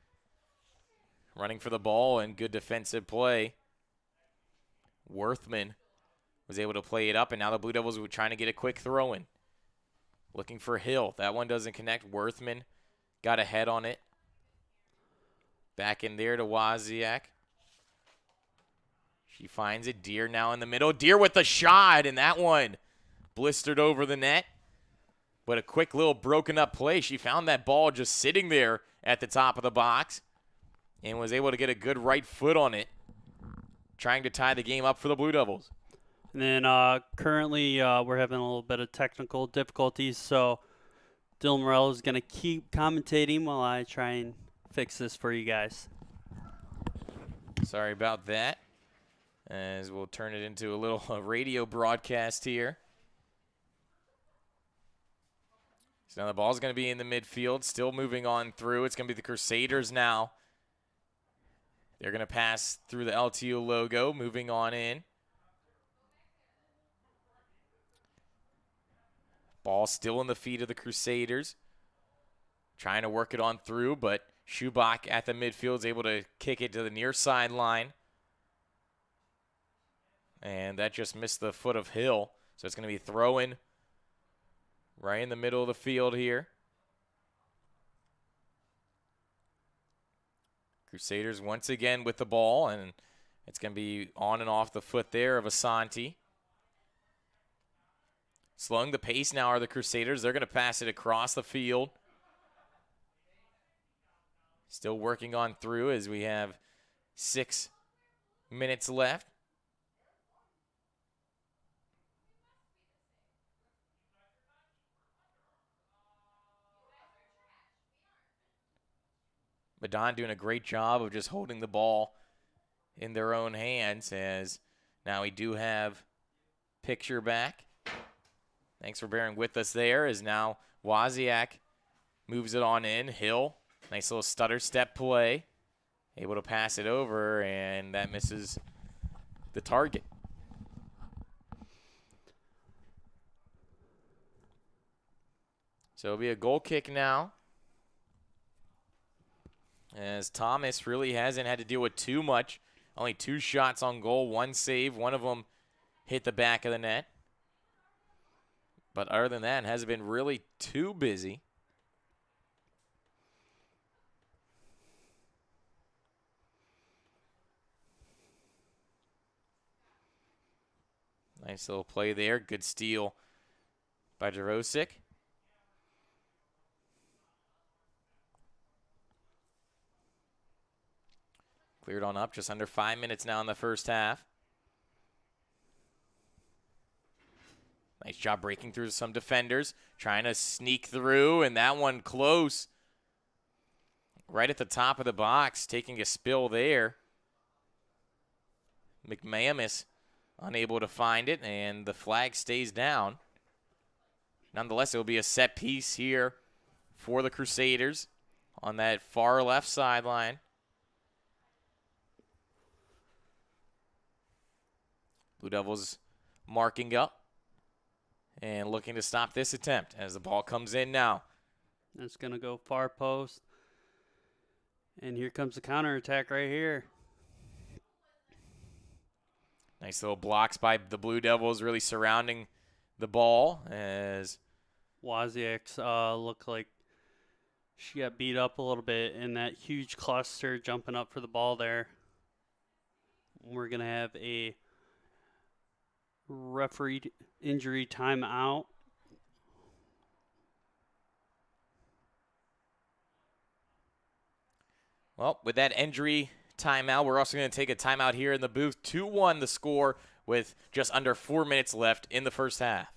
Running for the ball and good defensive play. Worthman was able to play it up, and now the Blue Devils were trying to get a quick throw in. Looking for Hill. That one doesn't connect. Worthman got a head on it. Back in there to Wozniak. She finds it. Deer now in the middle. Deer with the shot, and that one blistered over the net. But a quick little broken up play. She found that ball just sitting there at the top of the box and was able to get a good right foot on it, trying to tie the game up for the Blue Devils. And then currently we're having a little bit of technical difficulties, so Dylan Morello is going to keep commentating while I try and fix this for you guys. Sorry about that, as we'll turn it into a little radio broadcast here. So now the ball's going to be in the midfield, still moving on through. It's going to be the Crusaders now. They're going to pass through the LTU logo, moving on in. Ball still in the feet of the Crusaders. Trying to work it on through, but Schubach at the midfield is able to kick it to the near sideline. And that just missed the foot of Hill. So it's going to be throw-in right in the middle of the field here. Crusaders once again with the ball, and it's going to be on and off the foot there of Asante. Slowing the pace now are the Crusaders. They're going to pass it across the field. Still working on through as we have 6 minutes left. Madonna doing a great job of just holding the ball in their own hands, as now we do have picture back. Thanks for bearing with us there, as now Wozniak moves it on in. Hill, nice little stutter step play. Able to pass it over, and that misses the target. So it'll be a goal kick now, as Thomas really hasn't had to deal with too much. Only 2 shots on goal, 1 save. One of them hit the back of the net. But other than that, it hasn't been really too busy. Nice little play there. Good steal by Jarosic. Cleared on up. Just under 5 minutes now in the first half. Nice job breaking through some defenders. Trying to sneak through, and that one close. Right at the top of the box, taking a spill there. McManus unable to find it, and the flag stays down. Nonetheless, it will be a set piece here for the Crusaders on that far left sideline. Blue Devils marking up and looking to stop this attempt as the ball comes in now. It's going to go far post. And here comes the counterattack right here. Nice little blocks by the Blue Devils, really surrounding the ball as Wozniak's looked like she got beat up a little bit in that huge cluster jumping up for the ball there. We're going to have a Referee injury timeout. Well, with that injury timeout, we're also going to take a timeout here in the booth. 2-1 the score with just under 4 minutes left in the first half.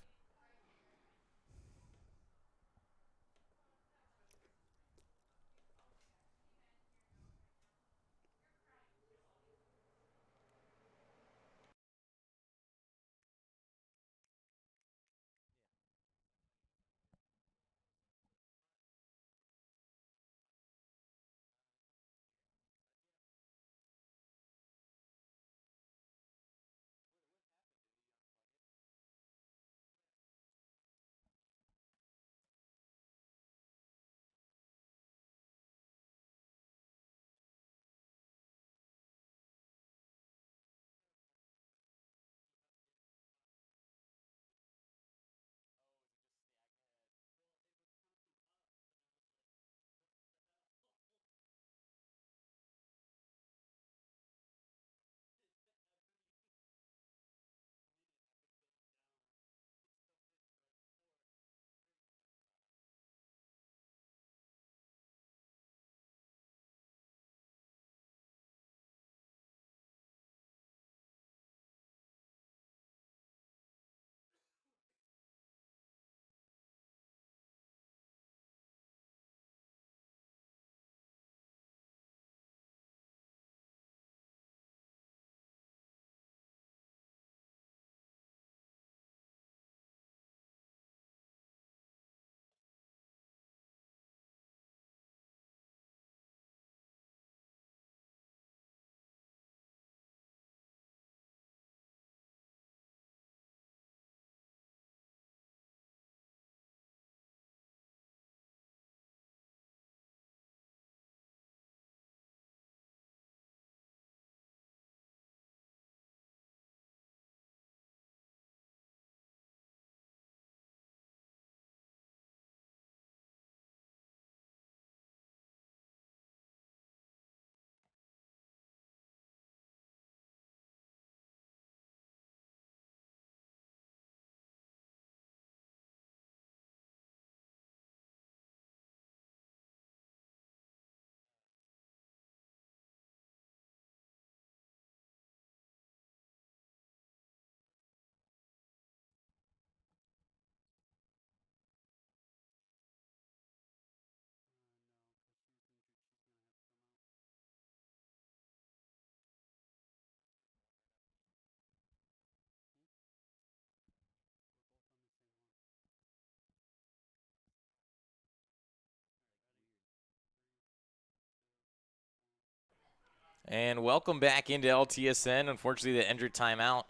And welcome back into LTSN. Unfortunately, the injured timeout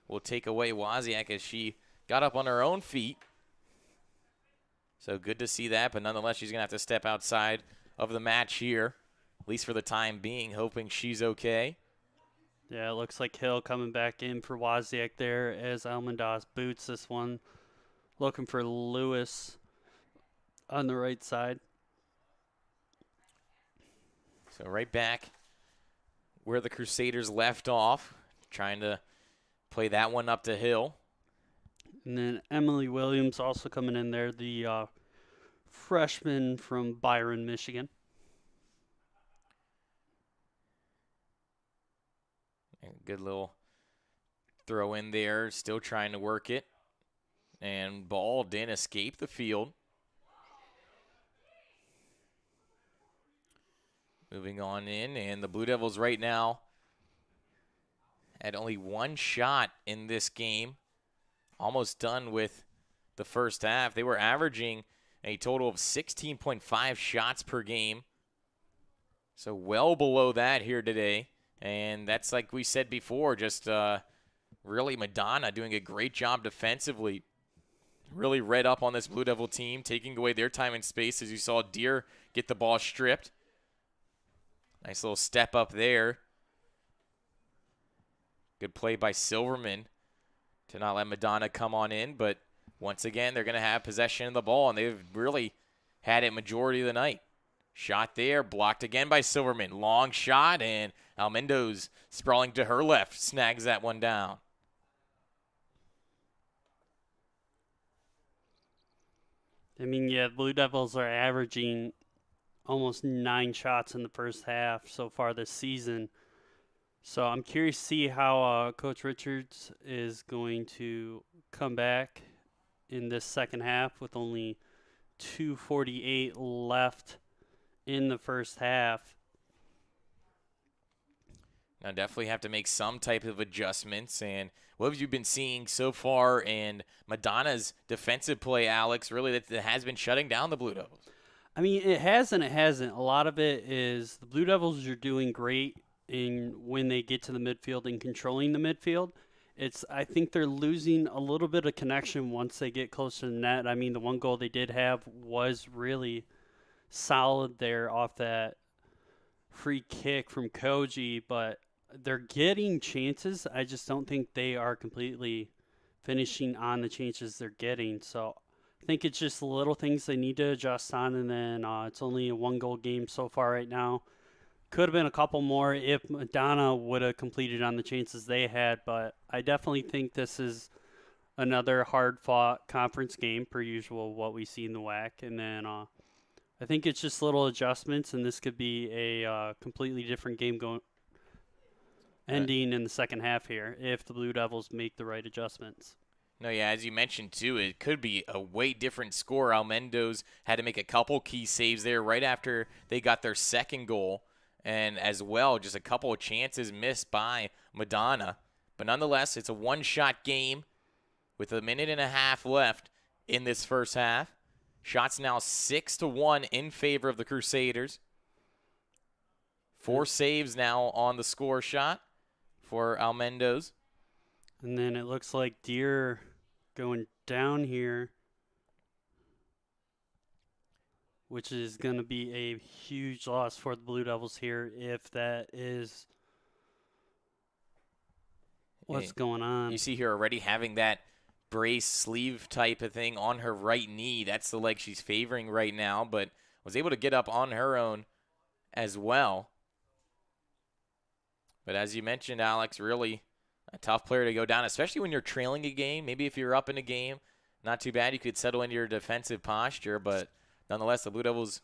will take away Wozniak as she got up on her own feet. So good to see that, but nonetheless, she's going to have to step outside of the match here, at least for the time being, hoping she's okay. Yeah, it looks like Hill coming back in for Wozniak there as Almendas boots this one. Looking for Lewis on the right side. So right back where the Crusaders left off, trying to play that one up to Hill. And then Emily Williams also coming in there, the freshman from Byron, Michigan. Good little throw in there, still trying to work it. And ball didn't escape the field. Moving on in, and the Blue Devils right now had only one shot in this game. Almost done with the first half. They were averaging a total of 16.5 shots per game. So well below that here today. And that's like we said before, just really Madonna doing a great job defensively. Really read up on this Blue Devil team, taking away their time and space as you saw Deere get the ball stripped. Nice little step up there. Good play by Silverman to not let Madonna come on in, but once again, they're going to have possession of the ball, and they've really had it majority of the night. Shot there, blocked again by Silverman. Long shot, and Almendo's sprawling to her left, snags that one down. I mean, yeah, the Blue Devils are averaging almost 9 shots in the first half so far this season. So I'm curious to see how Coach Richards is going to come back in this second half with only 2:48 left in the first half. Now, definitely have to make some type of adjustments. And what have you been seeing so far in Madonna's defensive play, Alex? Really, that has been shutting down the Blue Devils. I mean, it has and it hasn't. A lot of it is the Blue Devils are doing great in when they get to the midfield and controlling the midfield. I think they're losing a little bit of connection once they get close to the net. I mean, the one goal they did have was really solid there off that free kick from Koji, but they're getting chances. I just don't think they are completely finishing on the chances they're getting. So I think it's just little things they need to adjust on, and then it's only a 1 goal game so far right now. Could have been a couple more if Madonna would have completed on the chances they had, but I definitely think this is another hard-fought conference game, per usual, what we see in the WAC. And then I think it's just little adjustments, and this could be a completely different game ending in the second half here if the Blue Devils make the right adjustments. No, yeah, as you mentioned, too, it could be a way different score. Almendo's had to make a couple key saves there right after they got their second goal. And as well, just a couple of chances missed by Madonna. But nonetheless, it's a one-shot game with a minute and a half left in this first half. Shots now 6-1 in favor of the Crusaders. 4 saves now on the score shot for Almendo's. And then it looks like Deer going down here, which is going to be a huge loss for the Blue Devils here if that is what's going on. You see here already having that brace sleeve type of thing on her right knee. That's the leg she's favoring right now, but was able to get up on her own as well. But as you mentioned, Alex, really a tough player to go down, especially when you're trailing a game. Maybe if you're up in a game, not too bad. You could settle into your defensive posture, but nonetheless, the Blue Devils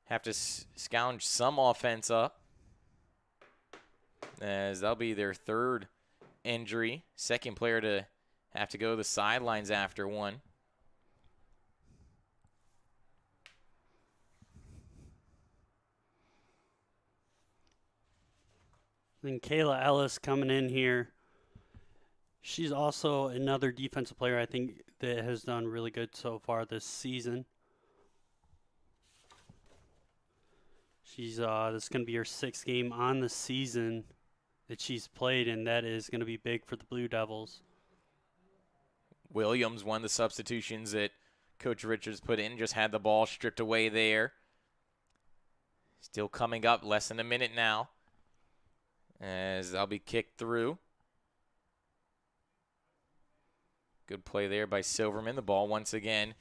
have to scourge some offense up, as that'll be their third injury. Second player to have to go to the sidelines after one. Then Kayla Ellis coming in here. She's also another defensive player I think that has done really good so far this season. She's this is going to be her 6th game on the season that she's played, and that is going to be big for the Blue Devils. Williams, one of the substitutions that Coach Richards put in, just had the ball stripped away there. Still coming up, less than a minute now, as that'll be kicked through. Good play there by Silverman. The ball once again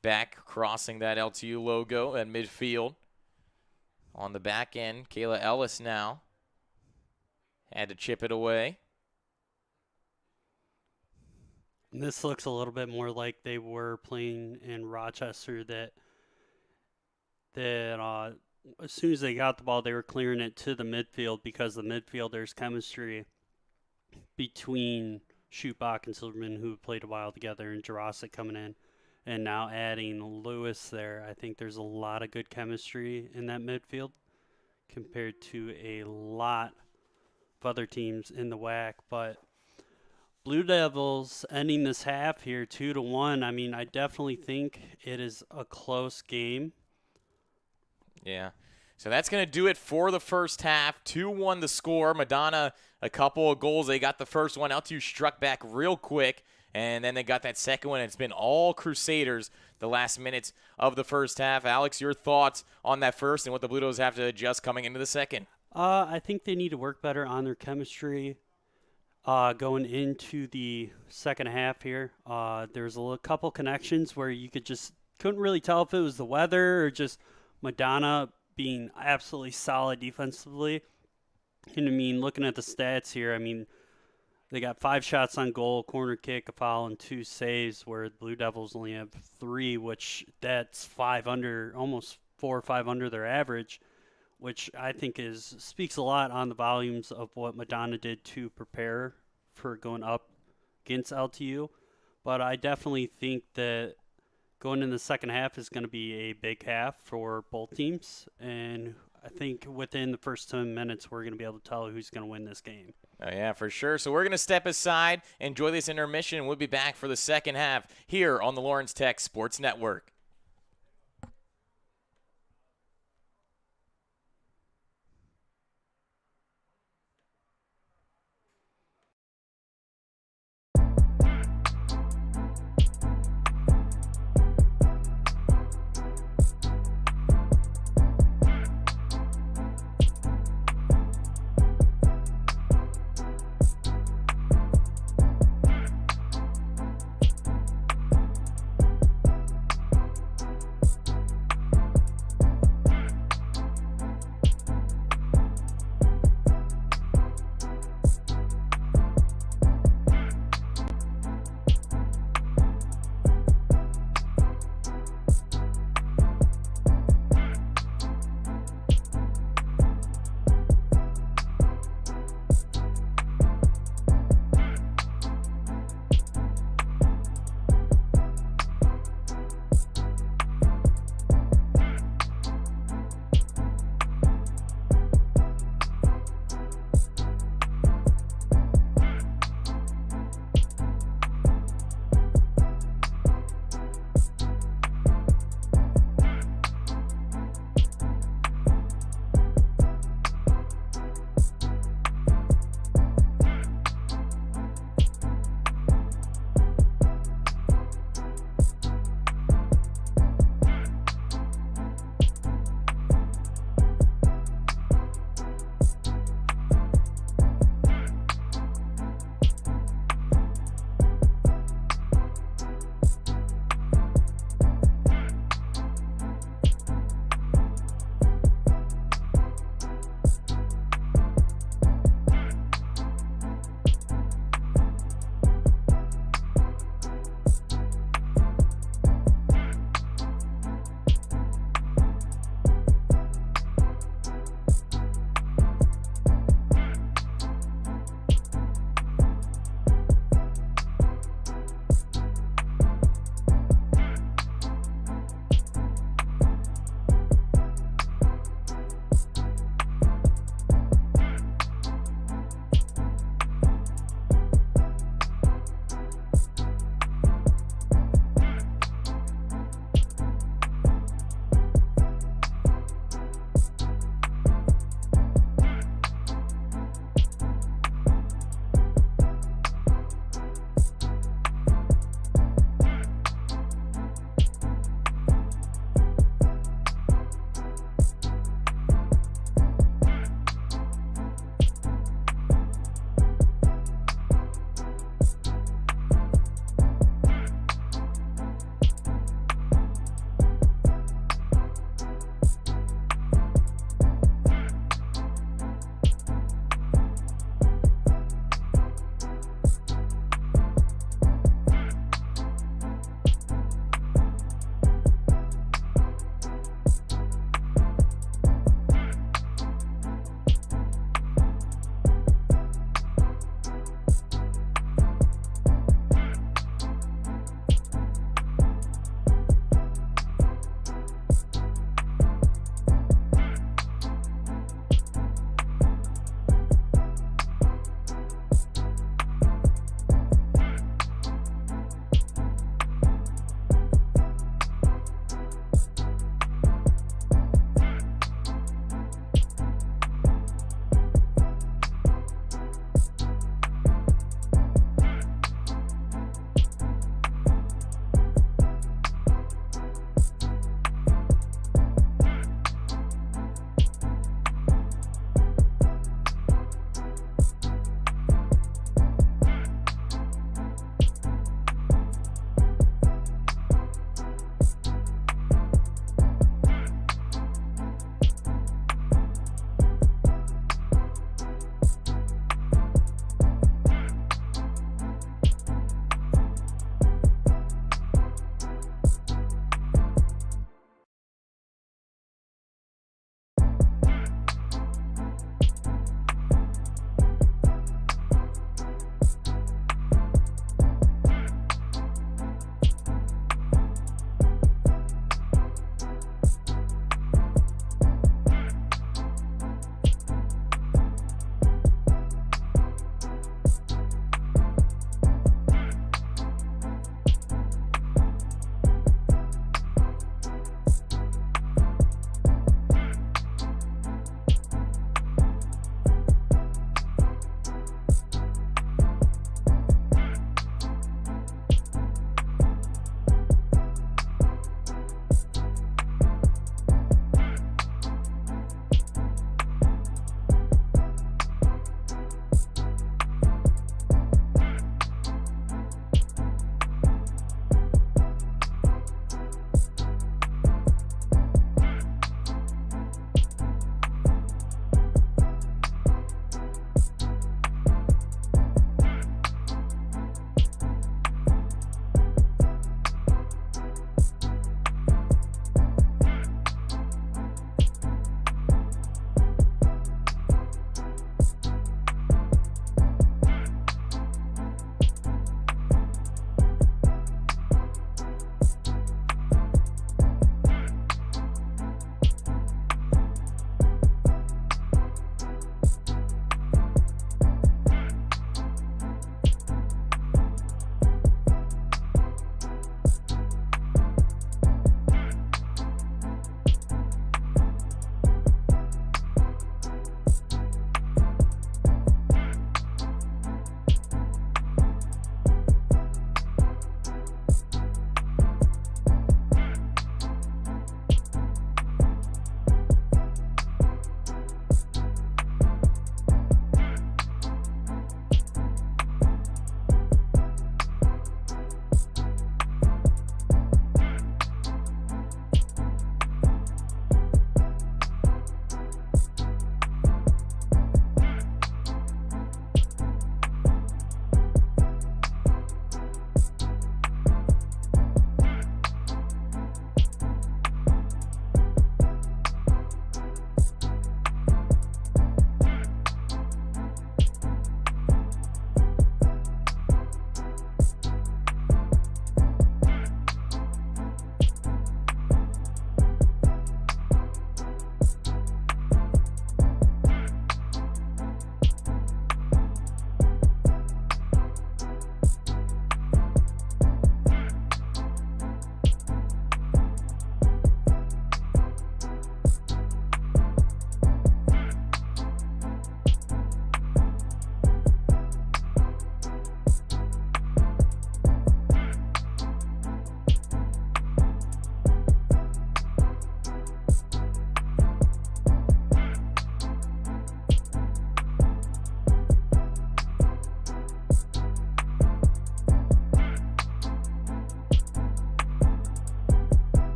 back, crossing that LTU logo at midfield. On the back end, Kayla Ellis now had to chip it away. And this looks a little bit more like they were playing in Rochester, that as soon as they got the ball, they were clearing it to the midfield because the midfielders' chemistry between Schutbach and Silverman, who played a while together, and Jurasic coming in, and now adding Lewis there. I think there's a lot of good chemistry in that midfield compared to a lot of other teams in the WAC. But Blue Devils ending this half here 2-1. I mean, I definitely think it is a close game. Yeah. So that's going to do it for the first half. 2-1 the score. Madonna, a couple of goals. They got the first one. LTU struck back real quick, and then they got that second one. It's been all Crusaders the last minutes of the first half. Alex, your thoughts on that first and what the Blue Devils have to adjust coming into the second? I think they need to work better on their chemistry going into the second half here. There's a couple connections where you couldn't really tell if it was the weather or just Madonna being absolutely solid defensively. And I mean, looking at the stats here, I mean, They got 5 shots on goal, corner kick, a foul, and 2 saves, where the Blue Devils only have 3, which that's 5 under, almost 4 or 5 under their average, which I think speaks a lot on the volumes of what Madonna did to prepare for going up against LTU. But I definitely think that going in the second half is going to be a big half for both teams, and I think within the first 10 minutes we're going to be able to tell who's going to win this game. Oh, yeah, for sure. So we're going to step aside, enjoy this intermission, and we'll be back for the second half here on the Lawrence Tech Sports Network.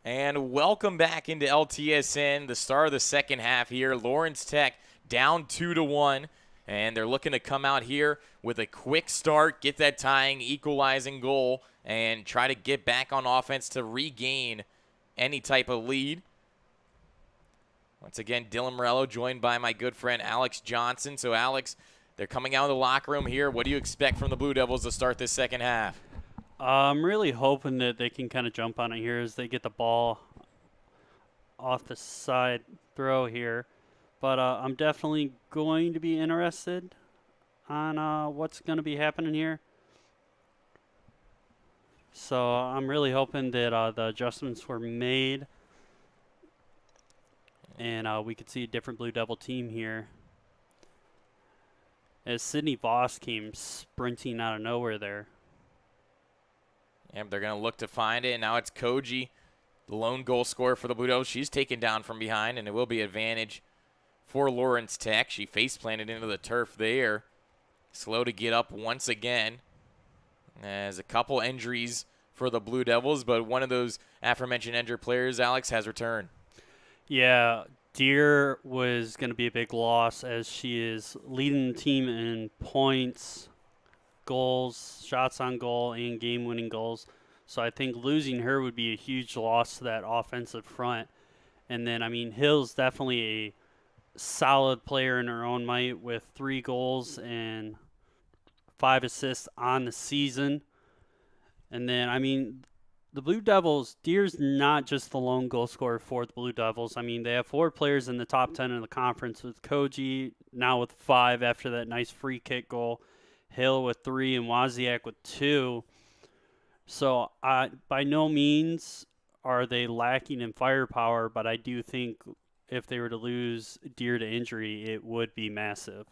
And welcome back into LTSN, the start of the second half here. Lawrence Tech down 2-1, and they're looking to come out here with a quick start, get that tying, equalizing goal, and try to get back on offense to regain any type of lead. Once again, Dylan Morello joined by my good friend Alex Johnson. So, Alex, they're coming out of the locker room here. What do you expect from the Blue Devils to start this second half? I'm really hoping that they can kind of jump on it here as they get the ball off the side throw here. But I'm definitely going to be interested on what's going to be happening here. So I'm really hoping that the adjustments were made and we could see a different Blue Devil team here. As Sydney Voss came sprinting out of nowhere there. Yep, they're going to look to find it. And now it's Koji, the lone goal scorer for the Blue Devils. She's taken down from behind, and it will be advantage for Lawrence Tech. She face planted into the turf there. Slow to get up once again. There's a couple injuries for the Blue Devils, but one of those aforementioned injured players, Alex, has returned. Yeah, Deer was going to be a big loss as she is leading the team in points, goals, shots on goal, and game-winning goals. So I think losing her would be a huge loss to that offensive front. And then, I mean, Hill's definitely a solid player in her own might with 3 goals and 5 assists on the season. And then, I mean, the Blue Devils, Deer's not just the lone goal scorer for the Blue Devils. I mean, they have 4 players in the top 10 in the conference with Koji now with 5 after that nice free kick goal. Hill with 3 and Wozniak with 2. So by no means are they lacking in firepower, but I do think if they were to lose Deer to injury, it would be massive.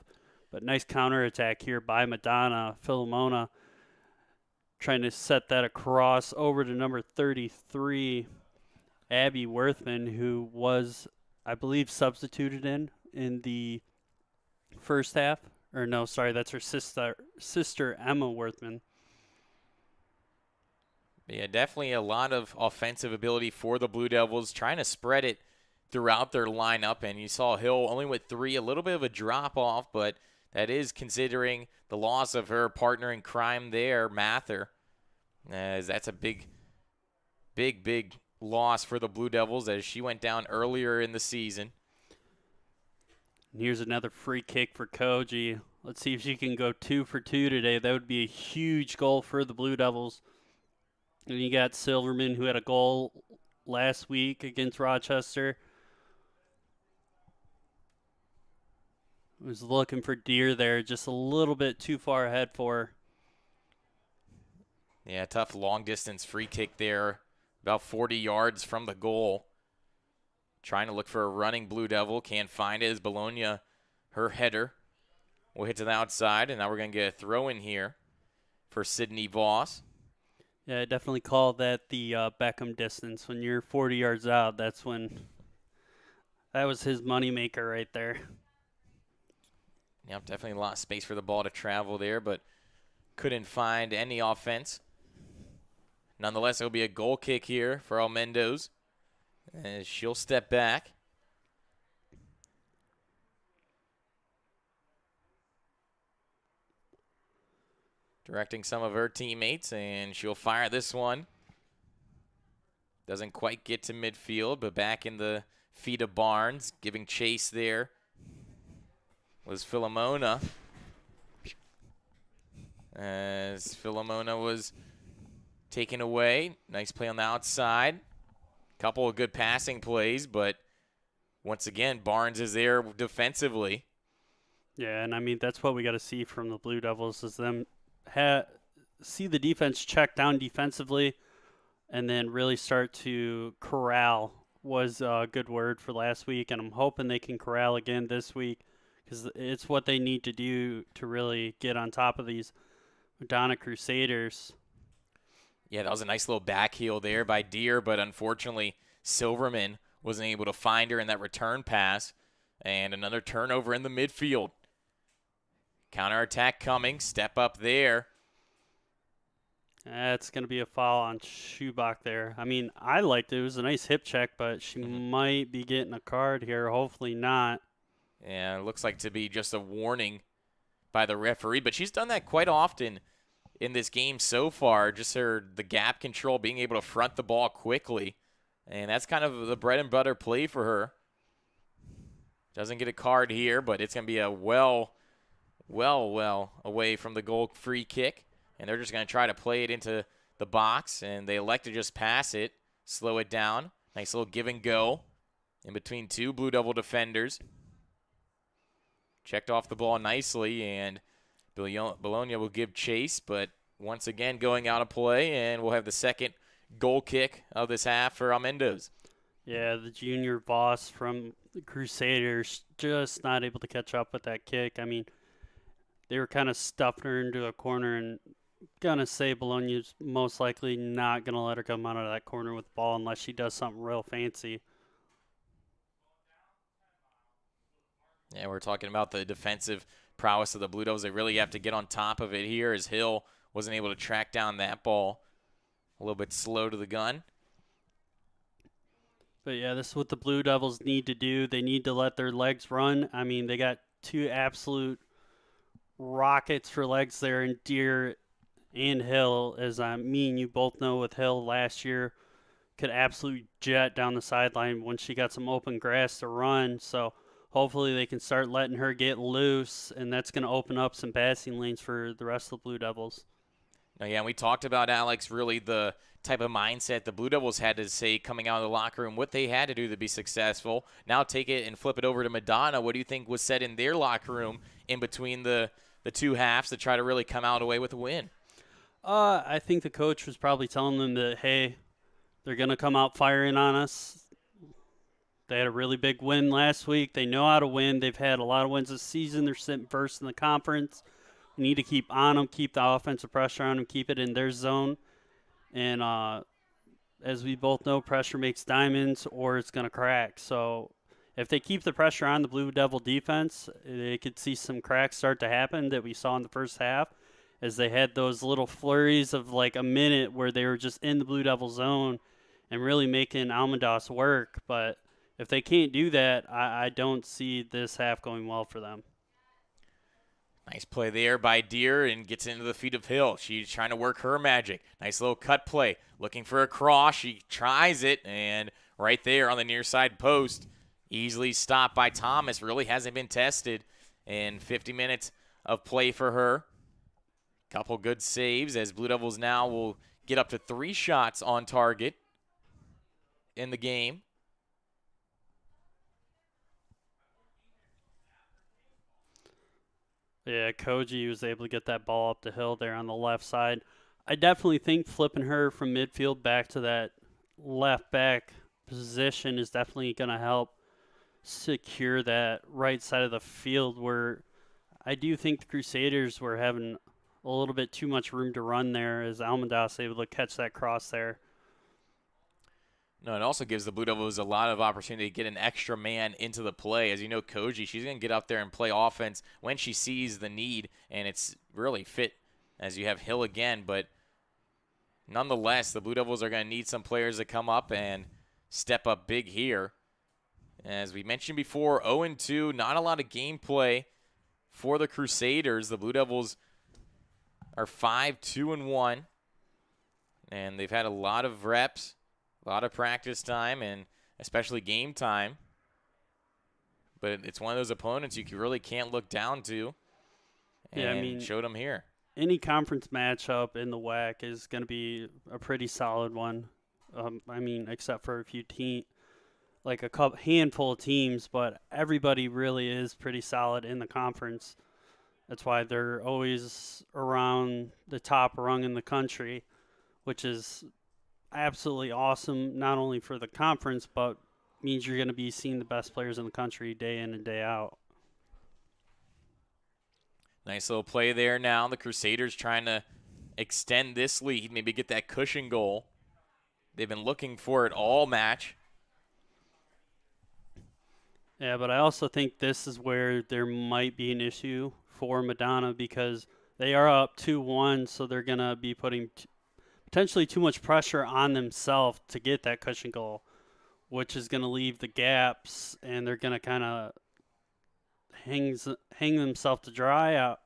But nice counterattack here by Madonna Filomona, trying to set that across over to number 33, Abby Worthman, who was, I believe, substituted in the first half. Or no, sorry, that's her sister Emma Worthman. Yeah, definitely a lot of offensive ability for the Blue Devils, trying to spread it throughout their lineup. And you saw Hill only with 3, a little bit of a drop-off, but that is considering the loss of her partner in crime there, Mather. As that's a big loss for the Blue Devils as she went down earlier in the season. And here's another free kick for Koji. Let's see if she can go 2 for 2 today. That would be a huge goal for the Blue Devils. And you got Silverman, who had a goal last week against Rochester. Was looking for Deer there, just a little bit too far ahead for her. Yeah, tough long-distance free kick there, about 40 yards from the goal. Trying to look for a running Blue Devil. Can't find it as Bologna, her header, will hit to the outside. And now we're going to get a throw in here for Sydney Voss. Yeah, I definitely call that the Beckham distance. When you're 40 yards out, that was his moneymaker right there. Yep, definitely a lot of space for the ball to travel there, but couldn't find any offense. Nonetheless, it'll be a goal kick here for Almendoz. And she'll step back. Directing some of her teammates, and she'll fire this one. Doesn't quite get to midfield, but back in the feet of Barnes, giving chase there was Filomona. As Filomona was taken away. Nice play on the outside. Couple of good passing plays, but once again, Barnes is there defensively. Yeah, and I mean, that's what we got to see from the Blue Devils is them see the defense check down defensively and then really start to corral was a good word for last week, and I'm hoping they can corral again this week because it's what they need to do to really get on top of these Madonna Crusaders. Yeah, that was a nice little back heel there by Deer, but unfortunately Silverman wasn't able to find her in that return pass. And another turnover in the midfield. Counterattack coming. Step up there. That's going to be a foul on Schubach there. I mean, I liked it. It was a nice hip check, but she Hmm. might be getting a card here. Hopefully not. And it looks like to be just a warning by the referee, but she's done that quite often in this game so far. Just the gap control, being able to front the ball quickly, and that's kind of the bread and butter play for her. Doesn't get a card here, but it's going to be a well away from the goal free kick, and they're just going to try to play it into the box, and they elect to just pass it, slow it down. Nice little give and go in between two Blue Devil defenders. Checked off the ball nicely, and Bologna will give chase, but once again going out of play, and we'll have the second goal kick of this half for Almendo's. Yeah, the junior boss from the Crusaders just not able to catch up with that kick. I mean, they were kind of stuffing her into a corner, and gonna say Bologna's most likely not gonna let her come out of that corner with the ball unless she does something real fancy. Yeah, we're talking about the defensive prowess of the Blue Devils. They really have to get on top of it here, as Hill wasn't able to track down that ball. A little bit slow to the gun. But yeah, this is what the Blue Devils need to do. They need to let their legs run. I mean, they got two absolute rockets for legs there in Deer and Hill. As me and you both know, with Hill last year, could absolutely jet down the sideline when she got some open grass to run. So hopefully they can start letting her get loose, and that's going to open up some passing lanes for the rest of the Blue Devils. Now, yeah, and we talked about, Alex, really the type of mindset the Blue Devils had to say coming out of the locker room, what they had to do to be successful. Now take it and flip it over to Madonna. What do you think was said in their locker room in between the two halves to try to really come out away with a win? I think the coach was probably telling them that, hey, they're going to come out firing on us. They had a really big win last week. They know how to win. They've had a lot of wins this season. They're sitting first in the conference. We need to keep on them, keep the offensive pressure on them, keep it in their zone. And as we both know, pressure makes diamonds or it's going to crack. So if they keep the pressure on the Blue Devil defense, they could see some cracks start to happen that we saw in the first half, as they had those little flurries of like a minute where they were just in the Blue Devil zone and really making Almendas work. But if they can't do that, I don't see this half going well for them. Nice play there by Deer, and gets into the feet of Hill. She's trying to work her magic. Nice little cut play. Looking for a cross. She tries it, and right there on the near side post, easily stopped by Thomas. Really hasn't been tested in 50 minutes of play for her. Couple good saves, as Blue Devils now will get up to 3 shots on target in the game. Yeah, Koji was able to get that ball up the hill there on the left side. I definitely think flipping her from midfield back to that left back position is definitely going to help secure that right side of the field, where I do think the Crusaders were having a little bit too much room to run there, as Almendas able to catch that cross there. No, it also gives the Blue Devils a lot of opportunity to get an extra man into the play. As you know, Koji, she's going to get out there and play offense when she sees the need, and it's really fit as you have Hill again. But nonetheless, the Blue Devils are going to need some players to come up and step up big here. As we mentioned before, 0-2, not a lot of gameplay for the Crusaders. The Blue Devils are 5-2-1, and they've had a lot of reps, a lot of practice time, and especially game time. But it's one of those opponents you really can't look down to. And Yeah, I mean, showed them here. Any conference matchup in the WAC is going to be a pretty solid one. I mean, except for a few like a handful of teams, but everybody really is pretty solid in the conference. That's why they're always around the top rung in the country, which is absolutely awesome, not only for the conference, but means you're going to be seeing the best players in the country day in and day out. Nice little play there now. The Crusaders trying to extend this lead, maybe get that cushion goal. They've been looking for it all match. Yeah, but I also think this is where there might be an issue for Madonna, because they are up 2-1, so they're going to be putting potentially too much pressure on themselves to get that cushion goal, which is going to leave the gaps, and they're going to kind of hang themselves to dry out.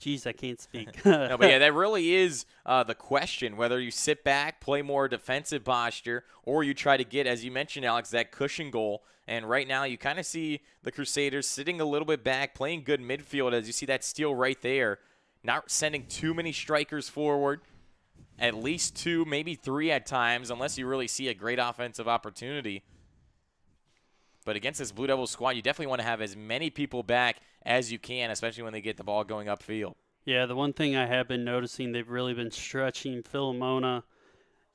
Jeez, I can't speak. No, but yeah, that really is the question, whether you sit back, play more defensive posture, or you try to get, as you mentioned, Alex, that cushion goal. And right now you kind of see the Crusaders sitting a little bit back, playing good midfield, as you see that steal right there, not sending too many strikers forward, at least 2, maybe 3 at times, unless you really see a great offensive opportunity. But against this Blue Devils squad, you definitely want to have as many people back as you can, especially when they get the ball going upfield. Yeah, the one thing I have been noticing, they've really been stretching Philomona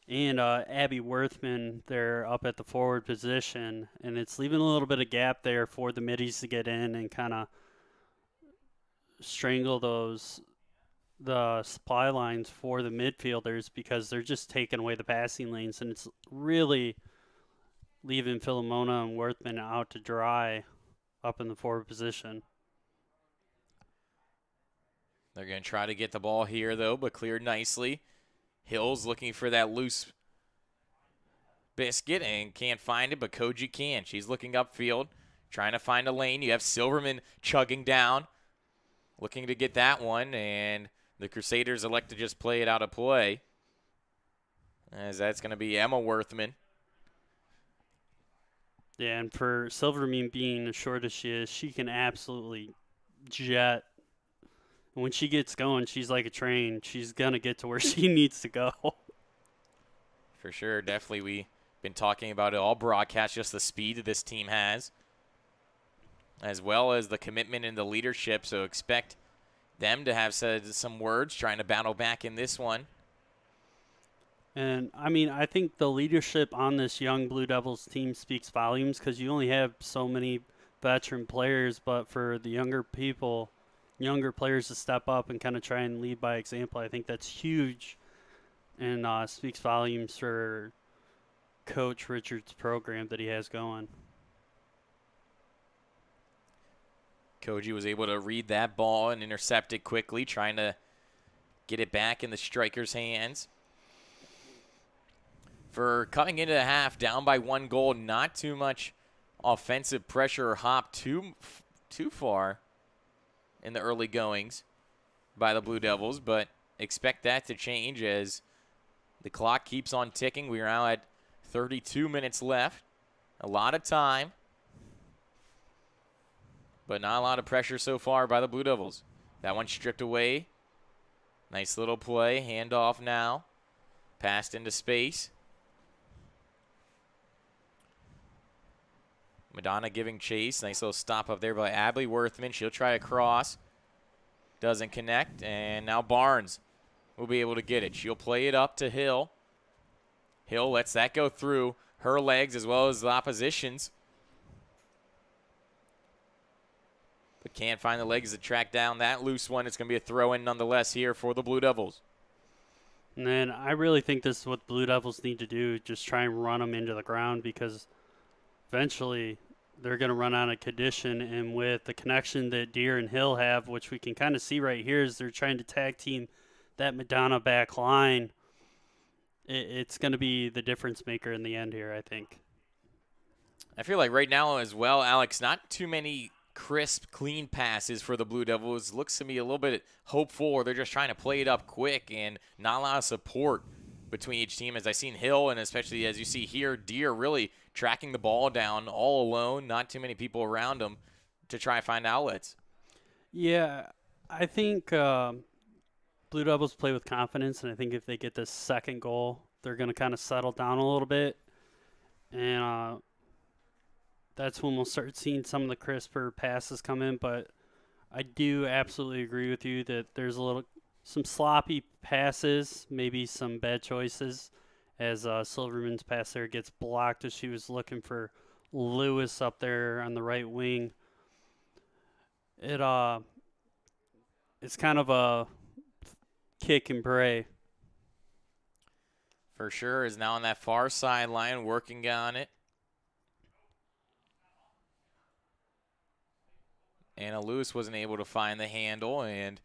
and Abby Worthman there up at the forward position, and it's leaving a little bit of gap there for the middies to get in and kind of strangle the supply lines for the midfielders, because they're just taking away the passing lanes, and it's really leaving Philomona and Worthman out to dry up in the forward position. They're going to try to get the ball here, though, but cleared nicely. Hill's looking for that loose biscuit and can't find it, but Koji can. She's looking upfield, trying to find a lane. You have Silverman chugging down, looking to get that one, and the Crusaders elect to just play it out of play, as that's going to be Emma Worthman. Yeah, and for Silverman being as short as she is, she can absolutely jet. When she gets going, she's like a train. She's going to get to where she needs to go. For sure. Definitely, we've been talking about it all broadcast, just the speed that this team has, as well as the commitment and the leadership. So expect them to have said some words, trying to battle back in this one. And, I mean, I think the leadership on this young Blue Devils team speaks volumes, because you only have so many veteran players, but for the younger players to step up and kind of try and lead by example, I think that's huge, and speaks volumes for Coach Richard's program that he has going. Koji was able to read that ball and intercept it quickly, trying to get it back in the striker's hands. For coming into the half, down by 1 goal, not too much offensive pressure or hop too far in the early goings by the Blue Devils, but expect that to change as the clock keeps on ticking. We are now at 32 minutes left. A lot of time, but not a lot of pressure so far by the Blue Devils. That one stripped away. Nice little play. Handoff now. Passed into space. Madonna giving chase. Nice little stop up there by Abby Worthman. She'll try a cross. Doesn't connect. And now Barnes will be able to get it. She'll play it up to Hill. Hill lets that go through her legs as well as the opposition's. But can't find the legs to track down that loose one. It's going to be a throw-in nonetheless here for the Blue Devils. And then I really think this is what Blue Devils need to do, just try and run them into the ground, because eventually they're going to run out of condition. And with the connection that Deere and Hill have, which we can kind of see right here, is they're trying to tag team that Madonna back line. It's going to be the difference maker in the end here, I think. I feel like right now as well, Alex, not too many crisp, clean passes for the Blue Devils. Looks to me a little bit hopeful, or they're just trying to play it up quick and not a lot of support between each team. As I've seen Hill, and especially as you see here, Deere really tracking the ball down all alone, not too many people around him to try and find outlets. Yeah, I think Blue Devils play with confidence, and I think if they get this second goal, they're going to kind of settle down a little bit. And that's when we'll start seeing some of the crisper passes come in. But I do absolutely agree with you that there's some sloppy passes, maybe some bad choices, as Silverman's pass there gets blocked as she was looking for Lewis up there on the right wing. It's kind of a kick and pray. For sure, is now on that far sideline working on it. Anna Lewis wasn't able to find the handle, and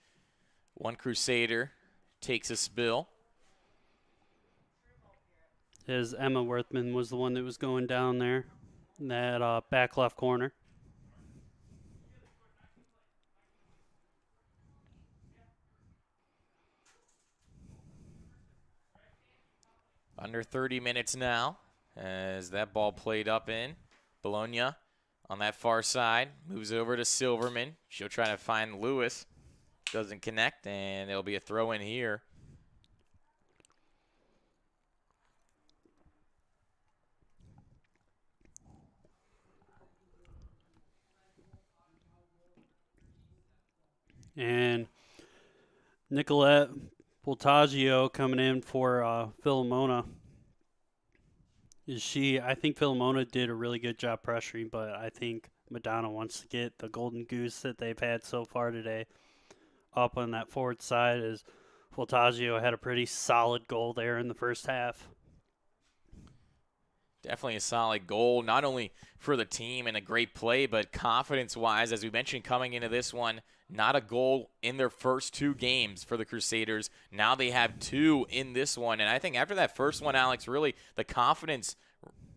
one Crusader takes a spill. As Emma Worthman was the one that was going down there in that back left corner. Under 30 minutes now as that ball played up in. Bologna on that far side. Moves over to Silverman. She'll try to find Lewis. Doesn't connect, and there'll be a throw in here. And Nicolette Voltaggio coming in for Filomona. I think Filomona did a really good job pressuring, but I think Madonna wants to get the golden goose that they've had so far today up on that forward side, as Voltaggio had a pretty solid goal there in the first half. Definitely a solid goal, not only for the team and a great play, but confidence-wise, as we mentioned coming into this one, not a goal in their first 2 games for the Crusaders. Now they have 2 in this one, and I think after that first one, Alex, really the confidence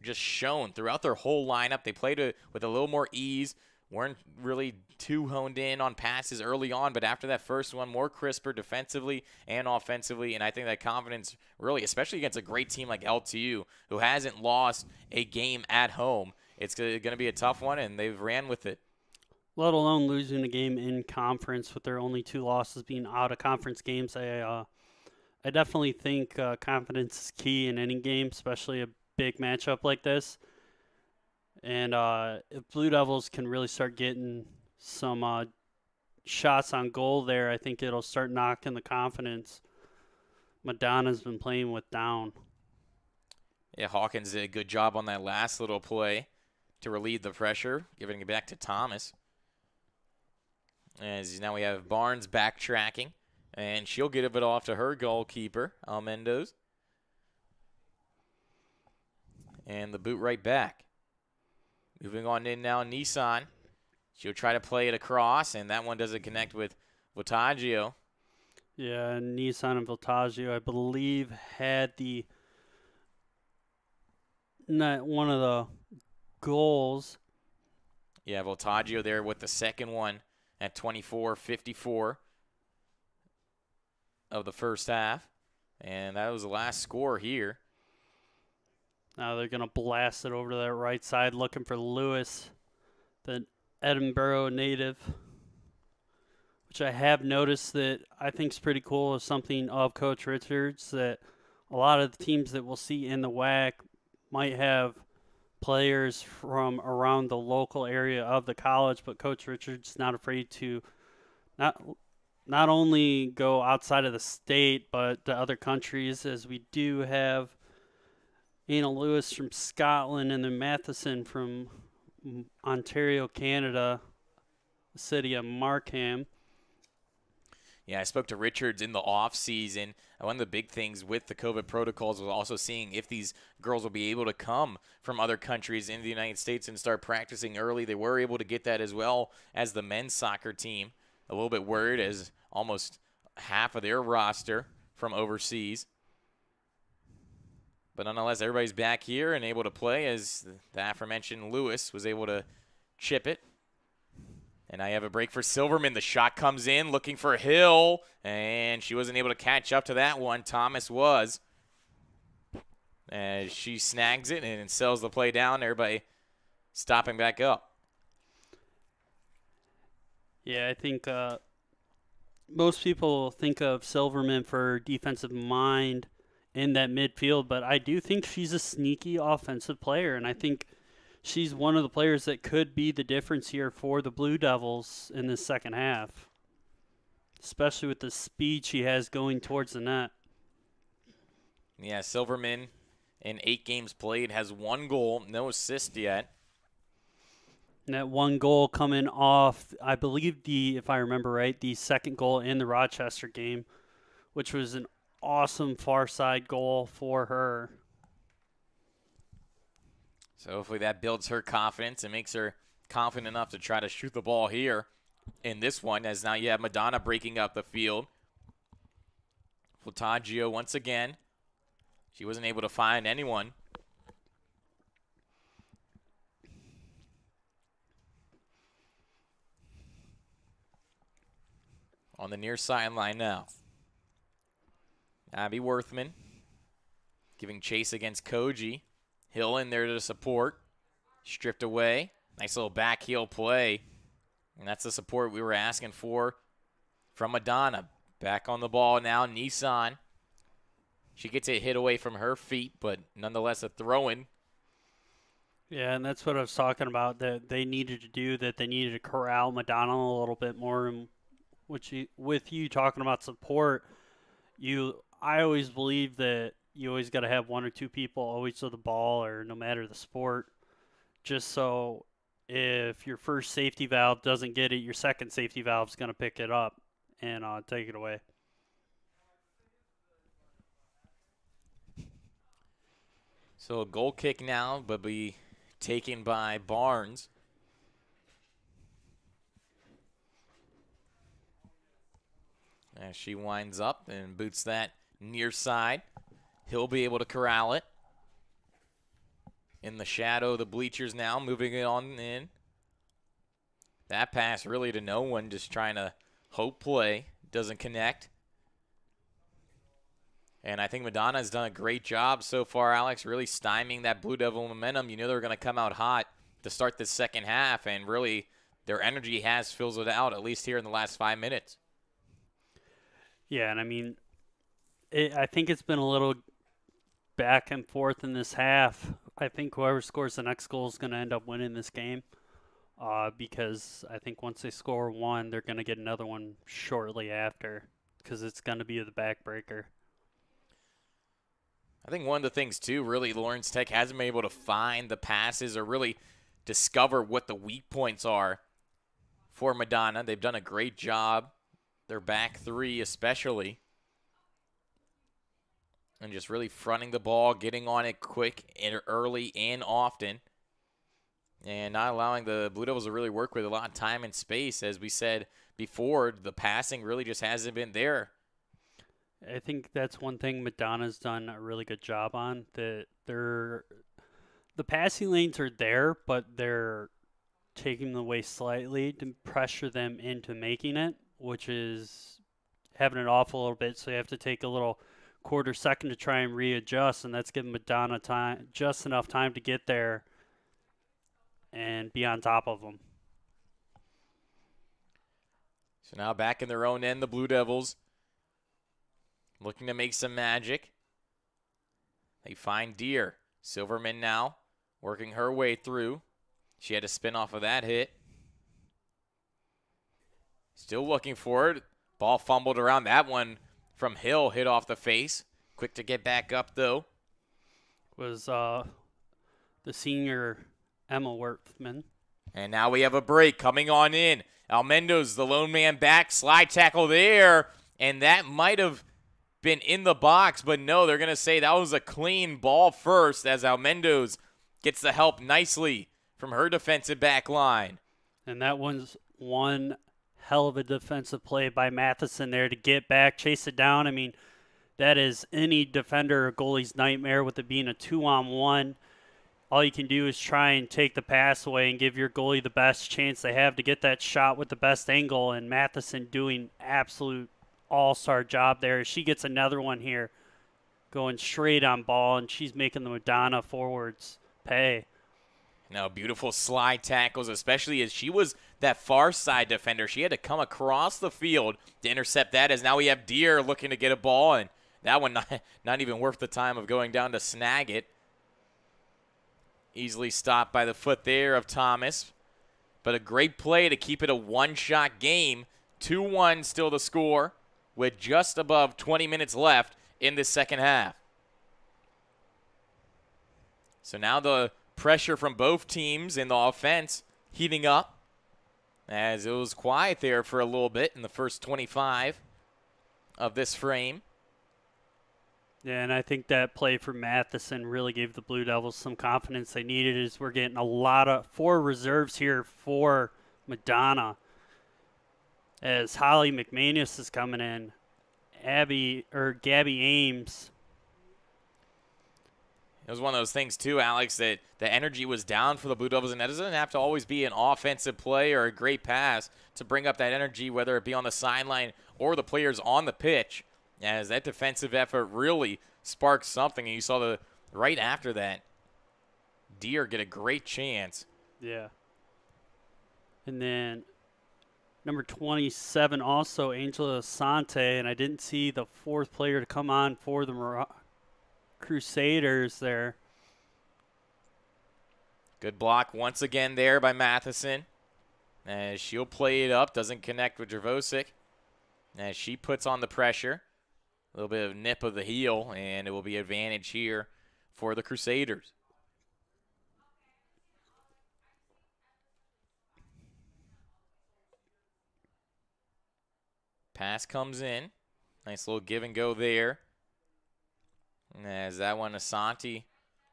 just shown throughout their whole lineup. They played with a little more ease, weren't really too honed in on passes early on, but after that first one, more crisper defensively and offensively, and I think that confidence really, especially against a great team like LTU, who hasn't lost a game at home, it's going to be a tough one, and they've ran with it. Let alone losing a game in conference with their only 2 losses being out of conference games. I definitely think confidence is key in any game, especially a big matchup like this. And if Blue Devils can really start getting some shots on goal there, I think it'll start knocking the confidence Madonna's been playing with down. Yeah, Hawkins did a good job on that last little play to relieve the pressure, giving it back to Thomas. As now we have Barnes backtracking, and she'll get it off to her goalkeeper, Almendoz. And the boot right back. Moving on in now, Nissan. She'll try to play it across, and that one doesn't connect with Voltaggio. Yeah, Nissan and Voltaggio, I believe, had one of the goals. Yeah, Voltaggio there with the second one at 24:54 of the first half. And that was the last score here. Now they're going to blast it over to that right side, looking for Lewis, the Edinburgh native, which I have noticed that I think is pretty cool, is something of Coach Richards, that a lot of the teams that we'll see in the WAC might have players from around the local area of the college, but Coach Richards not afraid to not only go outside of the state, but to other countries, as we do have Anna Lewis from Scotland and then Matheson from Ontario, Canada, the city of Markham. Yeah, I spoke to Richards in the off season. One of the big things with the COVID protocols was also seeing if these girls will be able to come from other countries into the United States and start practicing early. They were able to get that as well as the men's soccer team. A little bit worried as almost half of their roster from overseas. But nonetheless, everybody's back here and able to play, as the aforementioned Lewis was able to chip it. And I have a break for Silverman. The shot comes in, looking for Hill, and she wasn't able to catch up to that one. Thomas was. As she snags it and sells the play down, everybody stopping back up. Yeah, I think most people think of Silverman for defensive mind in that midfield, but I do think she's a sneaky offensive player, and I think she's one of the players that could be the difference here for the Blue Devils in this second half, especially with the speed she has going towards the net. Yeah, Silverman in 8 games played has 1 goal, no assist yet. And that 1 goal coming off, I believe if I remember right, the second goal in the Rochester game, which was an awesome far side goal for her. So hopefully that builds her confidence and makes her confident enough to try to shoot the ball here in this one, as now you have Madonna breaking up the field. Voltaggio once again. She wasn't able to find anyone. On the near sideline now. Abby Worthman giving chase against Koji. Hill in there to support. Stripped away. Nice little back heel play. And that's the support we were asking for from Madonna. Back on the ball now, Nissan. She gets it hit away from her feet, but nonetheless a throw-in. Yeah, and that's what I was talking about, that they needed to do, that they needed to corral Madonna a little bit more. And with you talking about support, I always believe that you always got to have one or two people always with the ball, or no matter the sport, just so if your first safety valve doesn't get it, your second safety valve is going to pick it up and take it away. So a goal kick now, but be taken by Barnes. As she winds up and boots that near side. He'll be able to corral it. In the shadow of the bleachers now, moving it on in. That pass really to no one, just trying to hope play. Doesn't connect. And I think Madonna has done a great job so far, Alex, really stymieing that Blue Devil momentum. You know they're going to come out hot to start the second half, and really their energy has fizzled out, at least here in the last 5 minutes. Yeah, and I mean, I think it's been a little back and forth in this half. I think whoever scores the next goal is going to end up winning this game because I think once they score one, they're going to get another one shortly after because it's going to be the backbreaker. I think one of the things, too, really Lawrence Tech hasn't been able to find the passes or really discover what the weak points are for Madonna. They've done a great job, their back three especially, and just really fronting the ball, getting on it quick and early and often, and not allowing the Blue Devils to really work with a lot of time and space. As we said before, the passing really just hasn't been there. I think that's one thing Madonna's done a really good job on. That the passing lanes are there, but they're taking them away slightly to pressure them into making it, which is having it off a little bit. So you have to take a little quarter second to try and readjust, and that's giving Madonna time, just enough time to get there and be on top of them. So now back in their own end, the Blue Devils looking to make some magic. They find Deer. Silverman now working her way through. She had to spin off of that hit. Still looking for it. Ball fumbled around. That one from Hill hit off the face. Quick to get back up, though. Was the senior Emma Worthman. And now we have a break coming on in. Almendo's the lone man back. Slide tackle there. And that might have been in the box, but no, they're going to say that was a clean ball first as Almendo's gets the help nicely from her defensive back line. And that one's one hell of a defensive play by Matheson there to get back, chase it down. I mean, that is any defender or goalie's nightmare with it being a 2-on-1. All you can do is try and take the pass away and give your goalie the best chance they have to get that shot with the best angle, and Matheson doing absolute all-star job there. She gets another one here going straight on ball, and she's making the Madonna forwards pay. Now, beautiful slide tackles, especially as she was that far side defender. She had to come across the field to intercept that, as now we have Deer looking to get a ball, and that one not even worth the time of going down to snag it. Easily stopped by the foot there of Thomas, but a great play to keep it a one-shot game. 2-1 still the score, with just above 20 minutes left in the second half. So now the pressure from both teams in the offense heating up, as it was quiet there for a little bit in the first 25 of this frame. Yeah, and I think that play for Matheson really gave the Blue Devils some confidence they needed, as we're getting a lot of 4 reserves here for Madonna. As Holly McManus is coming in, Gabby Ames was one of those things, too, Alex, that the energy was down for the Blue Devils, and that doesn't have to always be an offensive play or a great pass to bring up that energy, whether it be on the sideline or the players on the pitch, as that defensive effort really sparked something. And you saw right after that, Deer get a great chance. Yeah. And then number 27 also, Angela Asante, and I didn't see the fourth player to come on for the Crusaders there. Good block once again there by Matheson. As she'll play it up, doesn't connect with Dravosic. As she puts on the pressure. A little bit of nip of the heel, and it will be advantage here for the Crusaders. Pass comes in. Nice little give and go there. As that one, Asante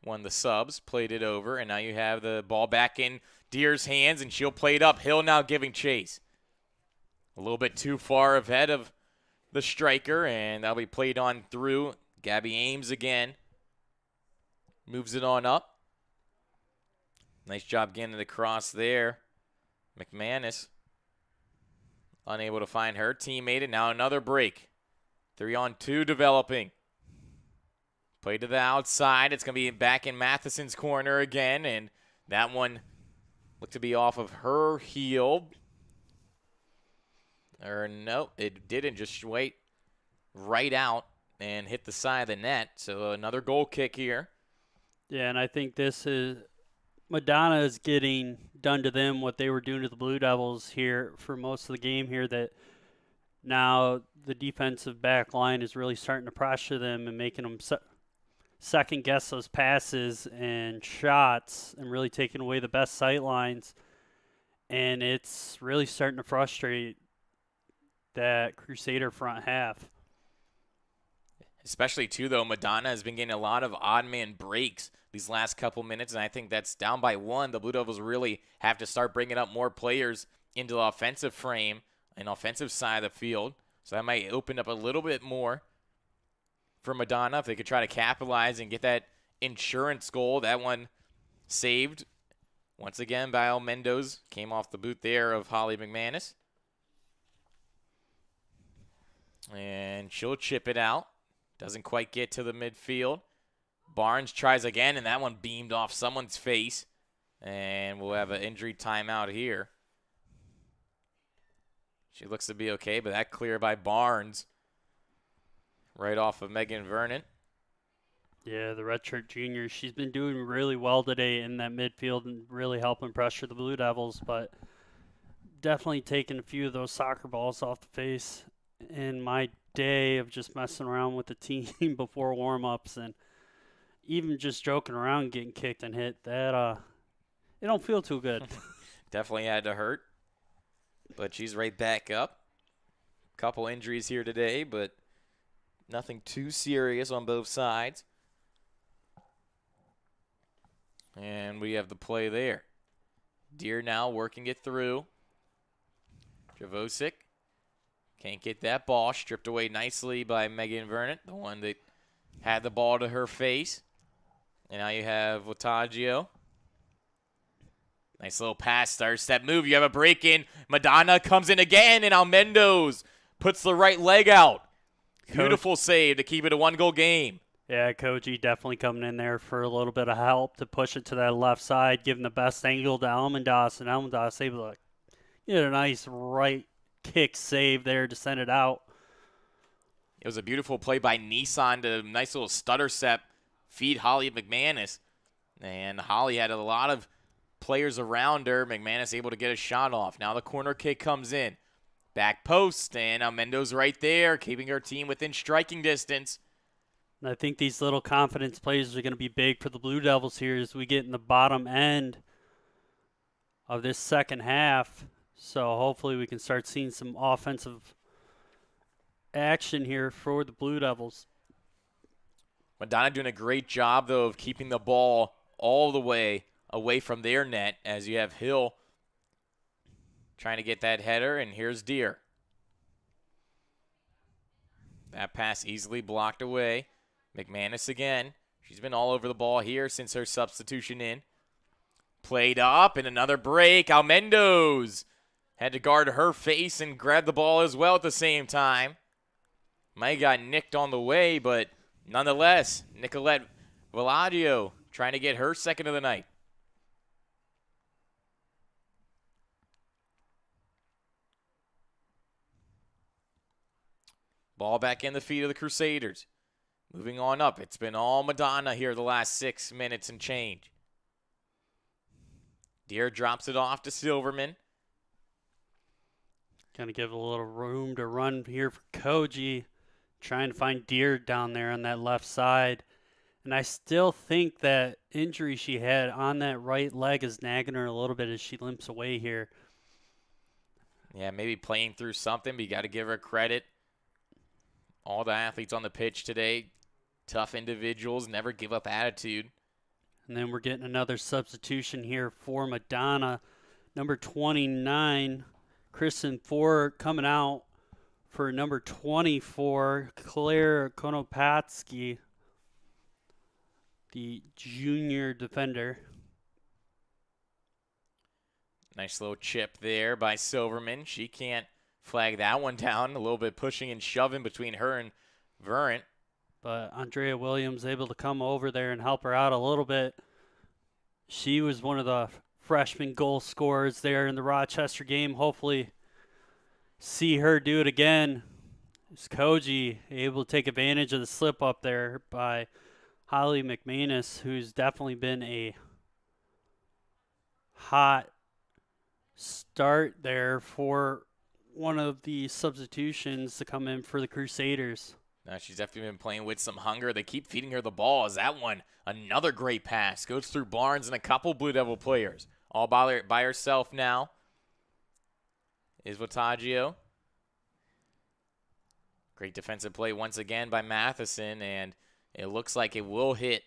won the subs, played it over, and now you have the ball back in Deer's hands, and she'll play it up. Hill now giving chase. A little bit too far ahead of the striker, and that'll be played on through. Gabby Ames again. Moves it on up. Nice job getting it across there. McManus unable to find her teammate, and now another break. 3-on-2 developing. Play to the outside. It's going to be back in Matheson's corner again, and that one looked to be off of her heel. Or no, it didn't. Just wait right out and hit the side of the net. So another goal kick here. Yeah, and I think this is Madonna is getting done to them what they were doing to the Blue Devils here for most of the game here, that now the defensive back line is really starting to pressure them and making them second guess those passes and shots and really taking away the best sight lines. And it's really starting to frustrate that Crusader front half. Especially, too, though, Madonna has been getting a lot of odd man breaks these last couple minutes, and I think that's down by one. The Blue Devils really have to start bringing up more players into the offensive frame and offensive side of the field. So that might open up a little bit more for Madonna if they could try to capitalize and get that insurance goal. That one saved once again by Almendoz. Came off the boot there of Holly McManus. And she'll chip it out. Doesn't quite get to the midfield. Barnes tries again, and that one beamed off someone's face. And we'll have an injury timeout here. She looks to be okay, but that clear by Barnes. Right off of Megan Vernon. Yeah, the redshirt junior. She's been doing really well today in that midfield and really helping pressure the Blue Devils, but definitely taking a few of those soccer balls off the face in my day of just messing around with the team before warm-ups and even just joking around getting kicked and hit. That it don't feel too good. Definitely had to hurt, but she's right back up. Couple injuries here today, but nothing too serious on both sides. And we have the play there. Deer now working it through. Dravosic can't get that ball. Stripped away nicely by Megan Vernon, the one that had the ball to her face. And now you have Lataggio. Nice little pass, star step move. You have a break in. Madonna comes in again, and Almendoz puts the right leg out. Beautiful save to keep it a one-goal game. Yeah, Koji definitely coming in there for a little bit of help to push it to that left side, giving the best angle to Almendoz, and Almendoz able to get a nice right kick save there to send it out. It was a beautiful play by Nissan to nice little stutter step, feed Holly McManus. And Holly had a lot of players around her. McManus able to get a shot off. Now the corner kick comes in. Back post, and Almendoz right there, keeping her team within striking distance. And I think these little confidence plays are going to be big for the Blue Devils here as we get in the bottom end of this second half. So hopefully we can start seeing some offensive action here for the Blue Devils. Madonna doing a great job, though, of keeping the ball all the way away from their net as you have Hill trying to get that header, and here's Deer. That pass easily blocked away. McManus again. She's been all over the ball here since her substitution in. Played up and another break. Almendo's had to guard her face and grab the ball as well at the same time. Might have got nicked on the way, but nonetheless, Nicolette Villaggio trying to get her second of the night. Ball back in the feet of the Crusaders. Moving on up. It's been all Madonna here the last 6 minutes and change. Deere drops it off to Silverman. Gonna give a little room to run here for Koji. Trying to find Deere down there on that left side. And I still think that injury she had on that right leg is nagging her a little bit as she limps away here. Yeah, maybe playing through something, but you got to give her credit. All the athletes on the pitch today, tough individuals, never give up attitude. And then we're getting another substitution here for Madonna. Number 29, Kristen Ford coming out for number 24, Claire Konopatsky, the junior defender. Nice little chip there by Silverman. She can't flag that one down. A little bit pushing and shoving between her and Verant. But Andrea Williams able to come over there and help her out a little bit. She was one of the freshman goal scorers there in the Rochester game. Hopefully see her do it again. It's Koji able to take advantage of the slip up there by Holly McManus, who's definitely been a hot start there for one of the substitutions to come in for the Crusaders. Now she's definitely been playing with some hunger. They keep feeding her the ball. Is that one another great pass? Goes through Barnes and a couple Blue Devil players. All by herself now is Villaggio. Great defensive play once again by Matheson, and it looks like it will hit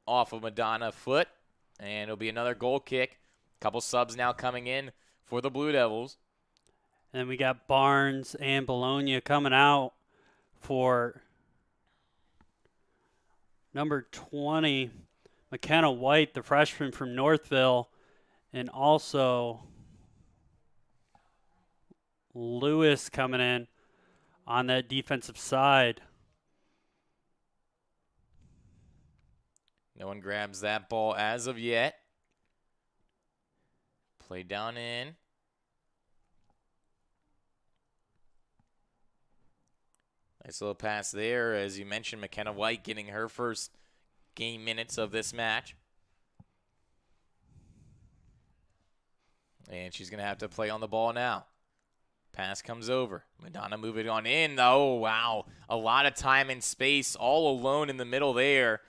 off of Madonna foot, and it'll be another goal kick. Couple subs now coming in for the Blue Devils. And we got Barnes and Bologna coming out for number 20, McKenna White, the freshman from Northville, and also Lewis coming in on that defensive side. No one grabs that ball as of yet. Play down in. Nice little pass there. As you mentioned, McKenna White getting her first game minutes of this match. And she's going to have to play on the ball now. Pass comes over. Madonna moving on in. Oh, wow. A lot of time and space all alone in the middle there.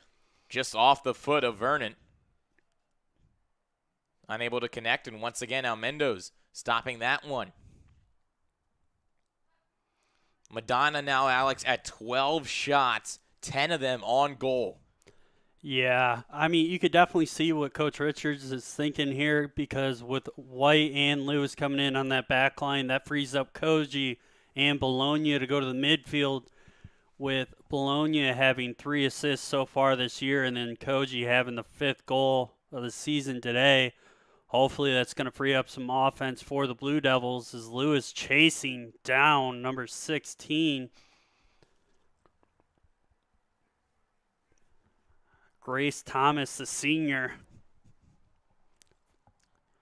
Just off the foot of Vernon. Unable to connect. And once again, Almendo's stopping that one. Madonna now, Alex, at 12 shots, 10 of them on goal. Yeah, I mean, you could definitely see what Coach Richards is thinking here, because with White and Lewis coming in on that back line, that frees up Koji and Bologna to go to the midfield, with Bologna having 3 assists so far this year and then Koji having the 5th goal of the season today. Hopefully that's going to free up some offense for the Blue Devils as Lewis chasing down number 16. Grace Thomas, the senior.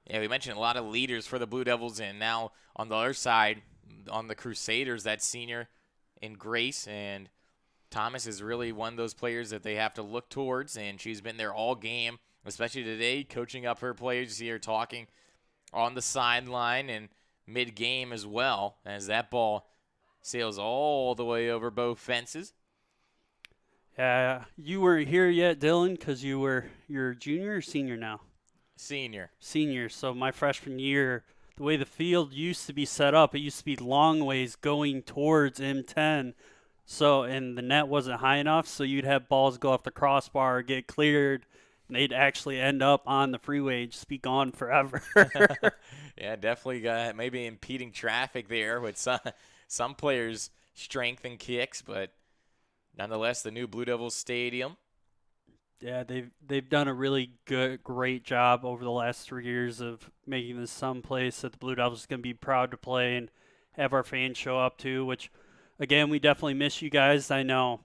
Yeah, we mentioned a lot of leaders for the Blue Devils, and now on the other side, on the Crusaders, that senior in Grace, and Thomas is really one of those players that they have to look towards, and she's been there all game, especially today, coaching up her players. You see her talking on the sideline and mid-game as well, as that ball sails all the way over both fences. You weren't here yet, Dylan, because you're junior or senior now? Senior. Senior. So my freshman year, the way the field used to be set up, it used to be long ways going towards M10. So, and the net wasn't high enough, so you'd have balls go off the crossbar, get cleared, and they'd actually end up on the freeway, just be gone forever. Yeah, definitely got maybe impeding traffic there with some players' strength and kicks, but nonetheless, the new Blue Devils Stadium. Yeah, they've done a really great job over the last 3 years of making this some place that the Blue Devils is going to be proud to play and have our fans show up to. Which, again, we definitely miss you guys. I know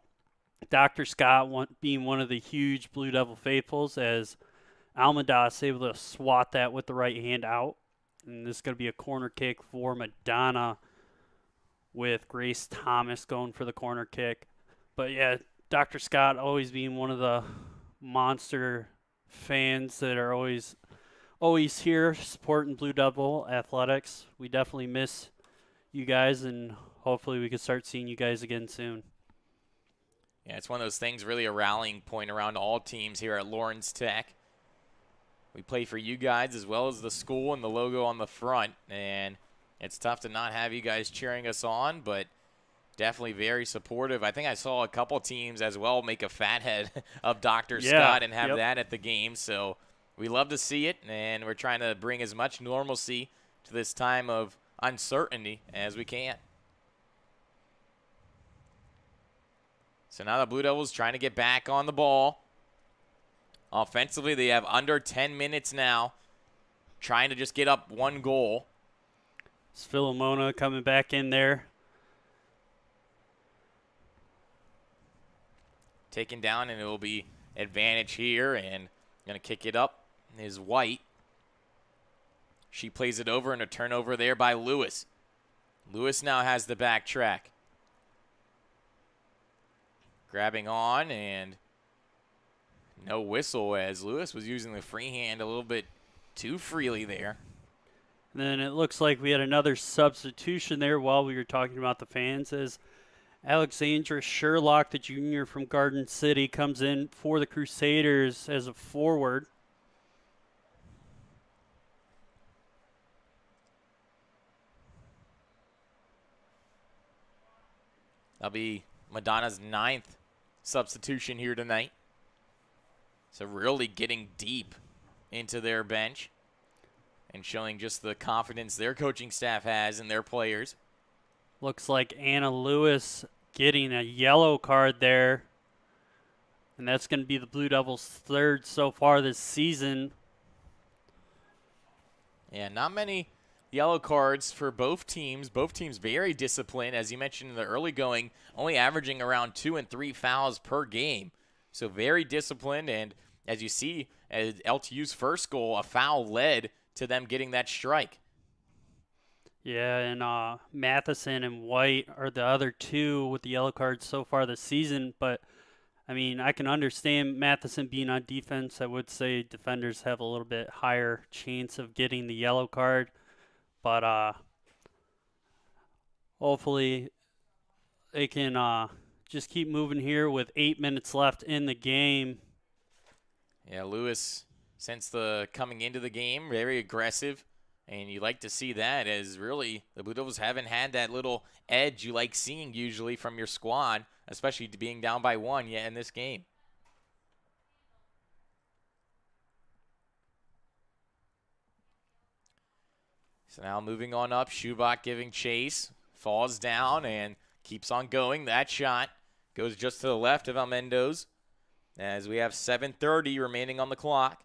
Dr. Scott being one of the huge Blue Devil faithfuls, as Almadas able to swat that with the right hand out, and this is going to be a corner kick for Madonna with Grace Thomas going for the corner kick. But yeah, Dr. Scott always being one of the monster fans that are always here supporting Blue Devil athletics. We definitely miss you guys, and hopefully we can start seeing you guys again soon. Yeah, it's one of those things, really a rallying point around all teams here at Lawrence Tech. We play for you guys as well as the school and the logo on the front, and it's tough to not have you guys cheering us on, but definitely very supportive. I think I saw a couple teams as well make a fathead of Dr. Scott and have that at the game. So we love to see it, and we're trying to bring as much normalcy to this time of uncertainty as we can. So now the Blue Devils trying to get back on the ball. Offensively, they have under 10 minutes now, trying to just get up one goal. It's Philomona coming back in there. Taken down, and it will be advantage here, and going to kick it up is White. She plays it over, and a turnover there by Lewis. Lewis now has the back track. Grabbing on, and no whistle as Lewis was using the free hand a little bit too freely there. And then it looks like we had another substitution there while we were talking about the fans, as Alexandra Sherlock, the junior from Garden City, comes in for the Crusaders as a forward. That'll be Madonna's 9th substitution here tonight. So really getting deep into their bench and showing just the confidence their coaching staff has in their players. Looks like Anna Lewis getting a yellow card there. And that's going to be the Blue Devils' third so far this season. Yeah, not many yellow cards for both teams. Both teams very disciplined. As you mentioned in the early going, only averaging around 2 and 3 fouls per game. So very disciplined, and as you see, as LTU's first goal, a foul led to them getting that strike. Yeah, and Matheson and White are the other two with the yellow cards so far this season. But, I mean, I can understand Matheson being on defense. I would say defenders have a little bit higher chance of getting the yellow card. But hopefully they can just keep moving here with 8 minutes left in the game. Yeah, Lewis, since the coming into the game, very aggressive. And you like to see that, as really the Blue Devils haven't had that little edge you like seeing usually from your squad, especially being down by 1 yet in this game. So now moving on up, Schubach giving chase, falls down and keeps on going. That shot goes just to the left of Almendoz, as we have 7:30 remaining on the clock.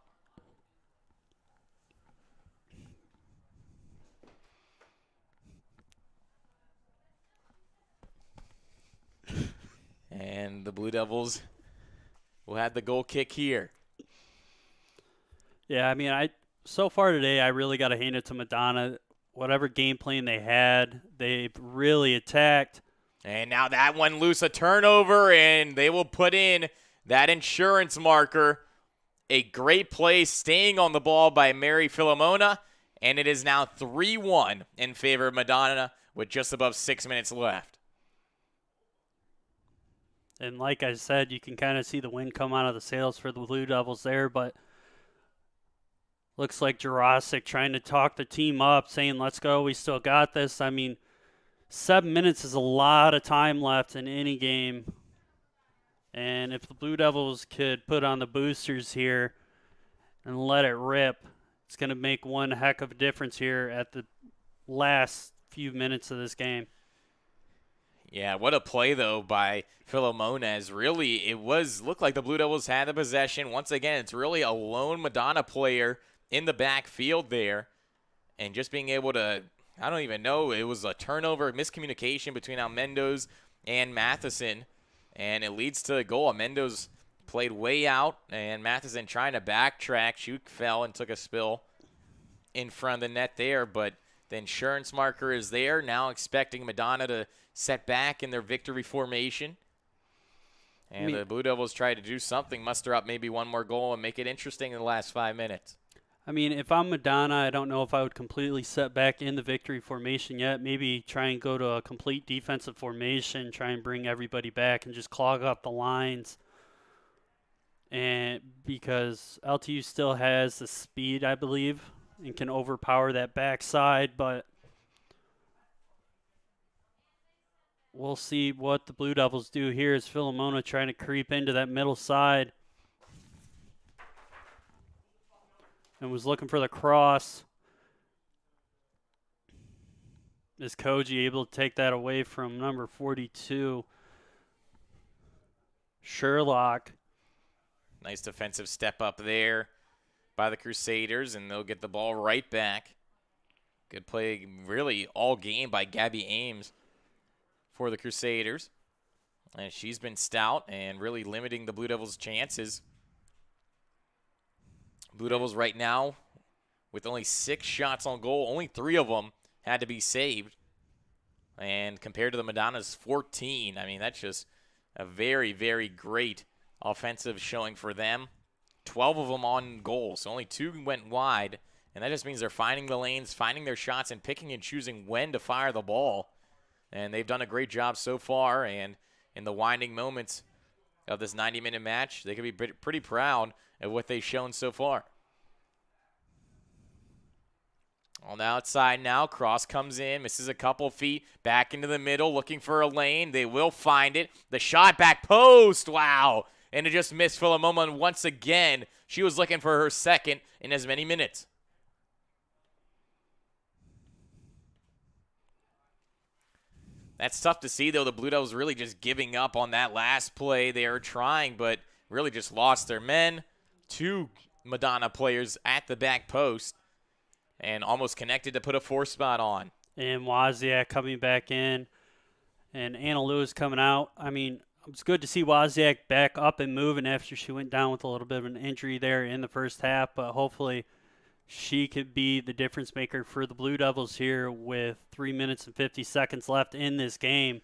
And the Blue Devils will have the goal kick here. Yeah, I mean, so far today, I really got to hand it to Madonna. Whatever game plan they had, they've really attacked. And now that one loose, a turnover, and they will put in that insurance marker. A great play staying on the ball by Mary Filomona, and it is now 3-1 in favor of Madonna with just above 6 minutes left. And like I said, you can kind of see the wind come out of the sails for the Blue Devils there, but looks like Jurasic trying to talk the team up, saying, let's go, we still got this. I mean, 7 minutes is a lot of time left in any game. And if the Blue Devils could put on the boosters here and let it rip, it's going to make one heck of a difference here at the last few minutes of this game. Yeah, what a play though by Philomonas. Really, looked like the Blue Devils had the possession. Once again, it's really a lone Madonna player in the backfield there, and just being able to, I don't even know, it was a turnover, miscommunication between Almendoz and Matheson, and it leads to a goal. Almendoz played way out, and Matheson trying to backtrack. Shoot fell and took a spill in front of the net there, but the insurance marker is there. Now expecting Madonna to set back in their victory formation. And the Blue Devils try to do something, muster up maybe one more goal and make it interesting in the last 5 minutes. I mean, if I'm Madonna, I don't know if I would completely set back in the victory formation yet. Maybe try and go to a complete defensive formation, try and bring everybody back and just clog up the lines. And because LTU still has the speed, I believe, and can overpower that backside, but we'll see what the Blue Devils do here as Philomona trying to creep into that middle side. And was looking for the cross. Is Koji able to take that away from number 42? Sherlock. Nice defensive step up there by the Crusaders, and they'll get the ball right back. Good play really all game by Gabby Ames for the Crusaders. And she's been stout and really limiting the Blue Devils' chances. Blue Devils right now with only 6 shots on goal. Only 3 of them had to be saved. And compared to the Madonna's 14, I mean, that's just a very, very great offensive showing for them. 12 of them on goal, so only 2 went wide. And that just means they're finding the lanes, finding their shots, and picking and choosing when to fire the ball. And they've done a great job so far. And in the winding moments of this 90-minute match, they could be pretty proud of what they've shown so far. On the outside now, cross comes in, misses a couple feet, back into the middle, looking for a lane. They will find it. The shot back post, wow. And it just missed Philomona once again. She was looking for her second in as many minutes. That's tough to see, though. The Blue Devils really just giving up on that last play. They were trying, but really just lost their men. 2 Madonna players at the back post and almost connected to put a 4 spot on. And Wozniak coming back in and Anna Lewis coming out. I mean, it's good to see Wozniak back up and moving after she went down with a little bit of an injury there in the first half, but hopefully she could be the difference maker for the Blue Devils here with 3 minutes and 50 seconds left in this game.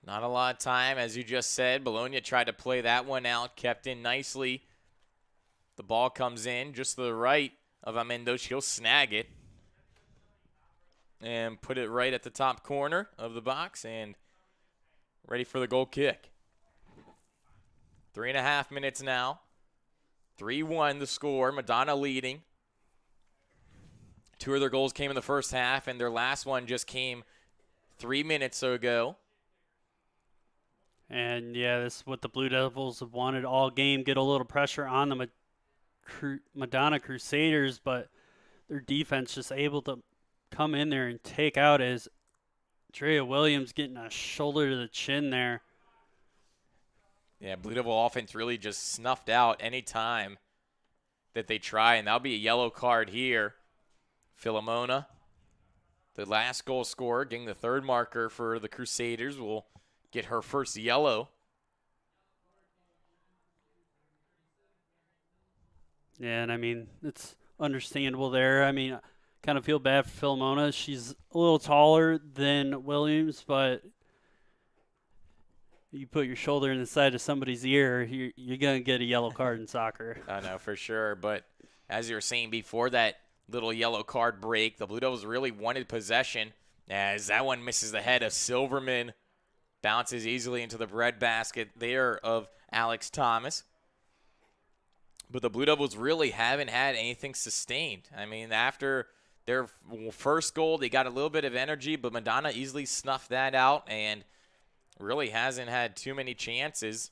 Not a lot of time, as you just said. Bologna tried to play that one out, kept in nicely. The ball comes in just to the right of Almendoz. She'll snag it and put it right at the top corner of the box and ready for the goal kick. 3.5 minutes now. 3-1 the score. Madonna leading. 2 of their goals came in the first half, and their last one just came 3 minutes ago. And, yeah, this is what the Blue Devils have wanted all game, get a little pressure on the Madonna Crusaders, but their defense just able to come in there and take out as Drea Williams getting a shoulder to the chin there. Yeah, Blue Devil offense really just snuffed out any time that they try, and that'll be a yellow card here. Philomona, the last goal scorer, getting the 3rd marker for the Crusaders, will get her first yellow. Yeah, and I mean, it's understandable there. I mean, I kind of feel bad for Philomona. She's a little taller than Williams, but you put your shoulder in the side of somebody's ear, you're going to get a yellow card in soccer. I know, for sure. But as you were saying before that little yellow card break, the Blue Devils really wanted possession, as that one misses the head of Silverman. Bounces easily into the breadbasket there of Alex Thomas. But the Blue Devils really haven't had anything sustained. I mean, after their first goal, they got a little bit of energy, but Madonna easily snuffed that out and really hasn't had too many chances.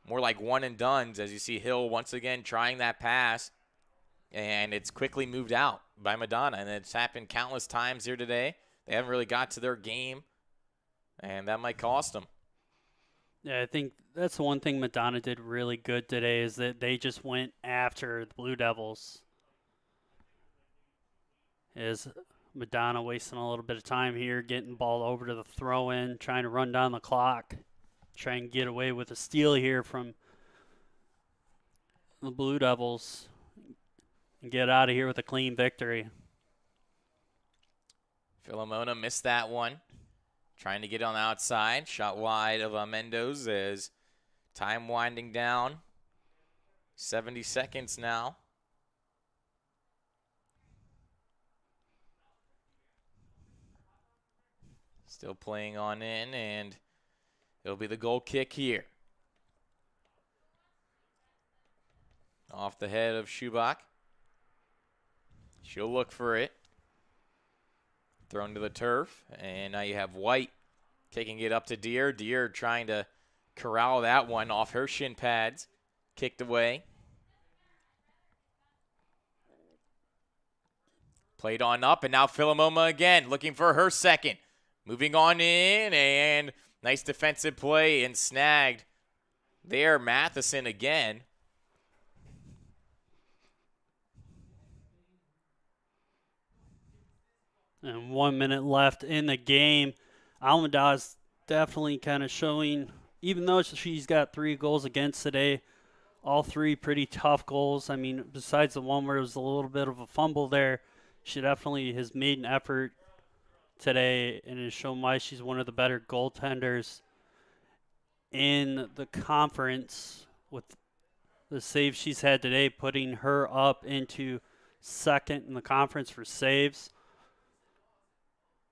More like one and dones, as you see Hill once again trying that pass. and it's quickly moved out by Madonna. And it's happened countless times here today. They haven't really got to their game, and that might cost them. Yeah, I think that's the one thing Madonna did really good today is that they just went after the Blue Devils. Is Madonna wasting a little bit of time here, getting the ball over to the throw-in, trying to run down the clock, trying to get away with a steal here from the Blue Devils and get out of here with a clean victory. Filomena missed that one. Trying to get on the outside. Shot wide of Mendoza as time winding down. 70 seconds now. Still playing on in, and it'll be the goal kick here. Off the head of Schubach. She'll look for it. Thrown to the turf, and now you have White taking it up to Deere. Deere trying to corral that one off her shin pads. Kicked away. Played on up, and now Filomena again looking for her second. Moving on in, and nice defensive play and snagged there. Matheson again. And 1 minute left in the game. Almada's definitely kind of showing, even though she's got 3 goals against today, all 3 pretty tough goals. I mean, besides the one where it was a little bit of a fumble there, she definitely has made an effort today and has shown why she's one of the better goaltenders in the conference with the saves she's had today, putting her up into second in the conference for saves.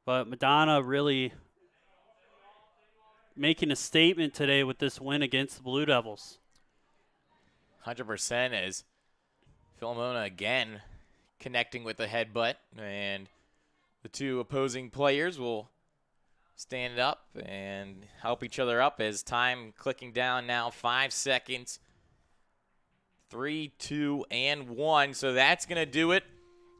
But Madonna really making a statement today with this win against the Blue Devils. 100% as Filomena again connecting with the headbutt, and the 2 opposing players will stand up and help each other up as time clicking down now. 5 seconds. 3, 2, and 1. So that's going to do it.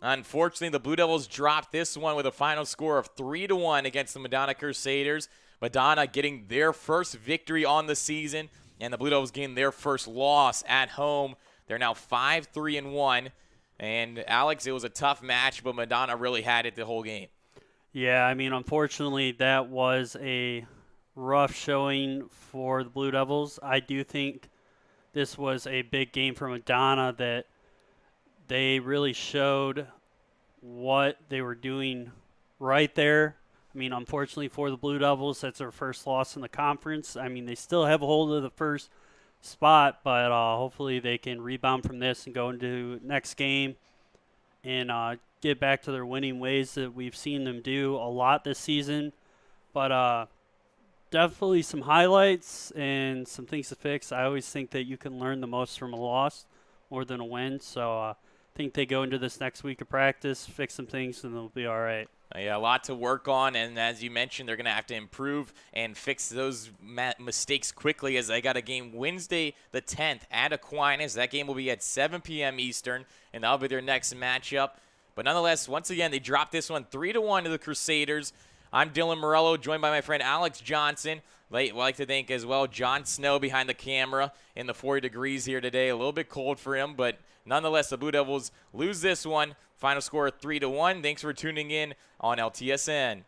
Unfortunately, the Blue Devils dropped this one with a final score of 3-1 against the Madonna Crusaders. Madonna getting their first victory on the season, and the Blue Devils getting their first loss at home. They're now 5-3-1. And, Alex, it was a tough match, but Madonna really had it the whole game. Yeah, I mean, unfortunately, that was a rough showing for the Blue Devils. I do think this was a big game for Madonna that they really showed what they were doing right there. I mean, unfortunately for the Blue Devils, that's their first loss in the conference. I mean, they still have a hold of the first spot, but hopefully they can rebound from this and go into next game and get back to their winning ways that we've seen them do a lot this season. But definitely some highlights and some things to fix. I always think that you can learn the most from a loss more than a win. So I think they go into this next week of practice, fix some things, and they'll be all right. Yeah, a lot to work on, and as you mentioned, they're going to have to improve and fix those mistakes quickly as they got a game Wednesday the 10th at Aquinas. That game will be at 7 p.m. Eastern, and that'll be their next matchup. But nonetheless, once again, they dropped this one 3-1 to the Crusaders. I'm Dylan Morello, joined by my friend Alex Johnson. I'd like to thank as well John Snow behind the camera in the 40 degrees here today. A little bit cold for him, but nonetheless, the Blue Devils lose this one. Final score 3-1. Thanks for tuning in on LTSN.